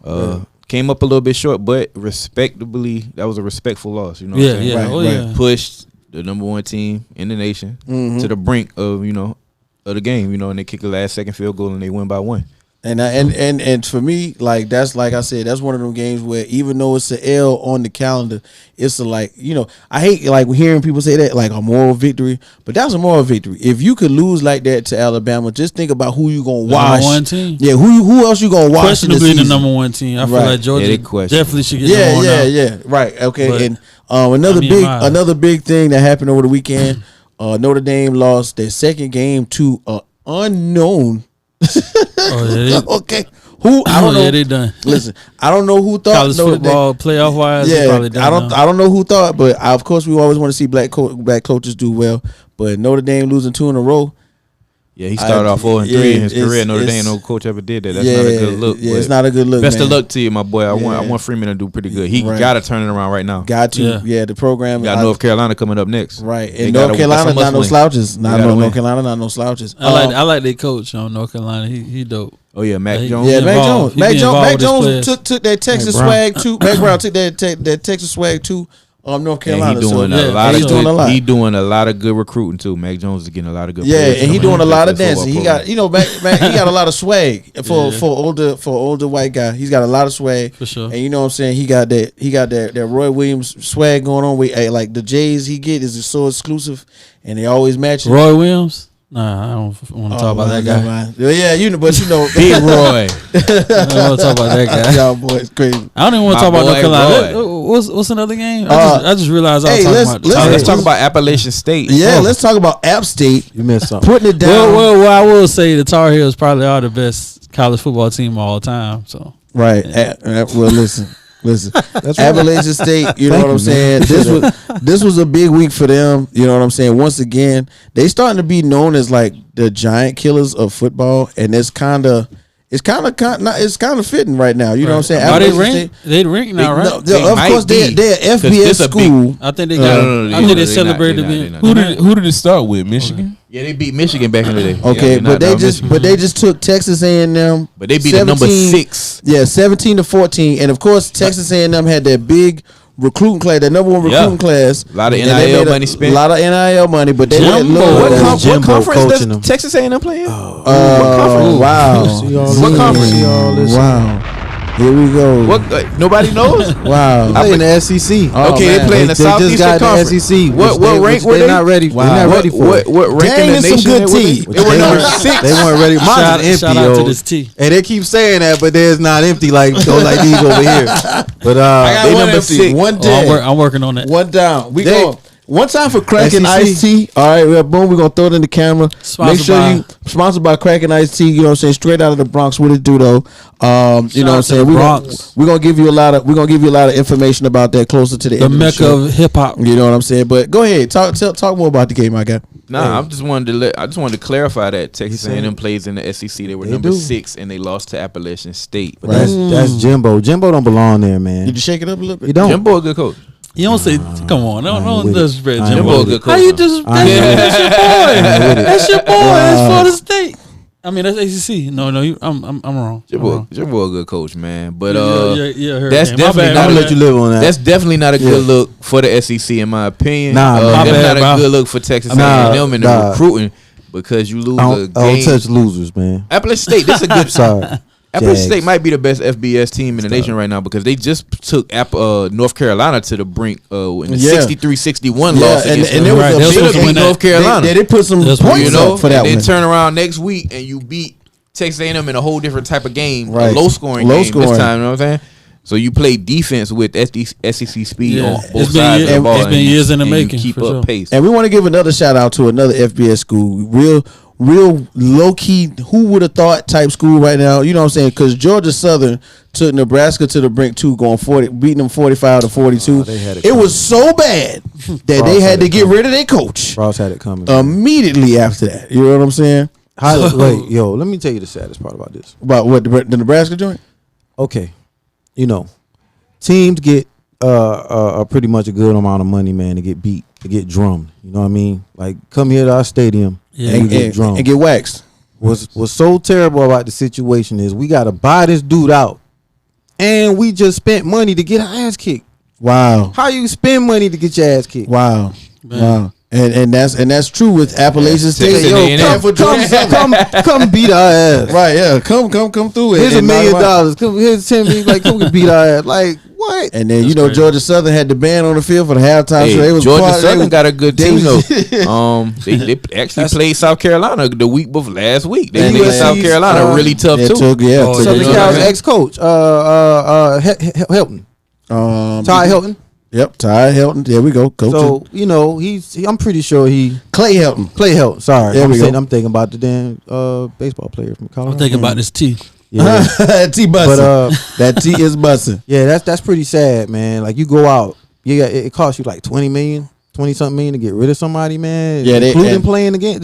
Came up a little bit short, but respectably, that was a respectful loss. You know what I'm saying? Yeah. Pushed the number 1 team in the nation to the brink of the game, and they kick the last second field goal and they win by 1. And for me, like that's like I said, that's one of them games where even though it's an L on the calendar, it's I hate like hearing people say that like a moral victory, but that's a moral victory. If you could lose like that to Alabama, just think about who you gonna watch. Number 1 team. Yeah, who else you gonna watch? Questionably the number 1 team. I feel like Georgia definitely should get number 1 Yeah. Right. Okay. But, and another big thing that happened over the weekend, Notre Dame lost their second game to an unknown. Okay. Who I don't know. Yeah, they done. Listen, I don't know who thought college football playoff wise. Yeah, probably done I don't know who thought, but of course we always want to see black coaches do well. But Notre Dame losing 2 in a row. Yeah, he started off 4-3 in his career. Notre Dame, no coach ever did that. That's not a good look. Yeah, it's not a good look. Best of luck to you, my boy. I want Freeman to do pretty good. He got to turn it around right now. Got to. Yeah, the program. Got North Carolina coming up next. Right, and North Carolina not no slouches. North Carolina not no slouches. I like their coach on North Carolina. He dope. Oh yeah, Mac Jones. Yeah, Mac Jones took that Texas swag too. Mac Brown took that Texas swag too. North Carolina. He's doing a lot of good recruiting too. Mac Jones is getting a lot of good. Yeah, and he doing a lot of dancing. He got Mac he got a lot of swag for older white guy. He's got a lot of swag for sure. And you know what I'm saying. He got that Roy Williams swag going on. Like the J's he get is so exclusive, and they always match it. Roy Williams. Nah, I don't want to talk about that guy. Yeah, but Big Roy. I don't want to talk about that guy. Y'all boys crazy. I don't even want to talk about North Carolina. What's another game? I just realized I was talking about. Let's talk about Appalachian State. Yeah, let's talk about App State. You missed something. Putting it down. Well, I will say the Tar Heels probably are the best college football team of all time. So right. Well, listen. That's Appalachian State, you know what I'm saying? This was a big week for them, you know what I'm saying? Once again, they starting to be known as like the giant killers of football, and it's kind of fitting right now. You know what I'm saying? Are they rank now, right? Of course, they're FBS school. I think they got. I think they celebrated. Who did it start with? Michigan. Yeah, they beat Michigan back in the day. Okay, but they just took Texas A&M. But they beat the number 6. Yeah, 17-14, and of course Texas A&M had that big recruiting class, that number 1 recruiting class. A lot of NIL money spent. A lot of NIL money, but they went low. What conference does Texas A&M play in? What conference? Wow. What conference? Wow. Here we go. What? Nobody knows. Wow. They play in the SEC. Okay, they play in the Southeastern Conference. The SEC. What rank were they? They're not ready. Wow. They're not ready for it. What rank in the nation? Some good tea. They were number 6. They weren't ready. Mine's empty, shout out to this tea. And they keep saying that, but theirs not empty like these over here. But I got number 6. One day. I'm working on that. One down. We go. One time for Kraqin Iced Tea. All right, boom. We're gonna throw it in the camera. Make sure you sponsored by Kraqin Iced Tea. You know what I'm saying? Straight out of the Bronx. What it do though? You know what I'm saying? We're gonna give you a lot of information about that closer to the end of the show. Mecca of hip hop. You know what I'm saying? But go ahead, talk more about the game, my guy. Nah, I just wanted to clarify that Texas A&M plays in the SEC. They were number 6 and they lost to Appalachian State. But that's Jimbo. Jimbo don't belong there, man. Did you shake it up a little bit? You don't. Jimbo a good coach. You don't say, come on, don't disrespect Jimbo a good coach. How you disrespect? That's your boy. That's your boy. That's Florida State. I mean, that's ACC. No, I'm wrong. Jimbo a good coach, man. But that's definitely not. Let you live on that. That's definitely not a good look for the SEC, in my opinion. Nah, that's not a good look for Texas A&M in the recruiting. because you lose I a don't game. touch losers, man. Appalachian State, this is a good. Sorry. Appalachian Jags. State might be the best FBS team in the nation right now because they just took North Carolina to the brink in the 63-61 loss against and them. there was Right, a they big supposed to win North that. Carolina. They put some That's points you know, up for that and then one. turn around next week and you beat Texas A&M in a whole different type of game, Right. a low scoring Low game scoring. this time. You know what I'm saying? So you play defense with SEC speed Yeah. on both It's been sides of the years- ball. it's been years in the and making, You keep for up sure. pace. And we want to give another shout out to another FBS school, real low key. Who would have thought type school right now? You know what I'm saying? Because Georgia Southern took Nebraska to the brink too, beating them 45-42. They had it It coming. was so bad that they Frost had had to it get coming. rid of their coach Frost had it coming. immediately after that. You know what I'm saying? Wait, yo, let me tell you the saddest part about this. About what the Nebraska joint? Okay, you know, teams get pretty much a good amount of money, man, to get beat, to get drummed. You know what I mean? Like, come here to our stadium and you get drummed. And get waxed. What's so terrible about the situation is we got to buy this dude out, and we just spent money to get our ass kicked. Wow. How you spend money to get your ass kicked? Wow. Man. Wow. And that's true with Appalachian State. Texas Yo, A&M. Come beat our ass. right, yeah. Come through it. Here's $1 and knock 'em million. out. Come, here's $10 million. Like, come beat our ass. Like, what? And then That's crazy. Georgia Southern had the band on the field for the halftime Hey, show. They was Georgia part- they Southern was- got a good they team though. was- They actually played South Carolina the week before last week. They And played USC's, South Carolina really tough They too. took Oh, Southern you know Cal's what I mean? ex-coach, Helton, Ty Helton. Yep, Ty Helton. There we go. Coach So you know I'm pretty sure he Clay Helton. Clay Helton. Sorry, There we go. I'm thinking about the damn baseball player from Colorado. I'm thinking about this tea. Yeah, T but bussin'. That T is bussin'. yeah, that's pretty sad, man. Like you go out, it costs you like 20 something million to get rid of somebody, man. Yeah, including and- playing the game.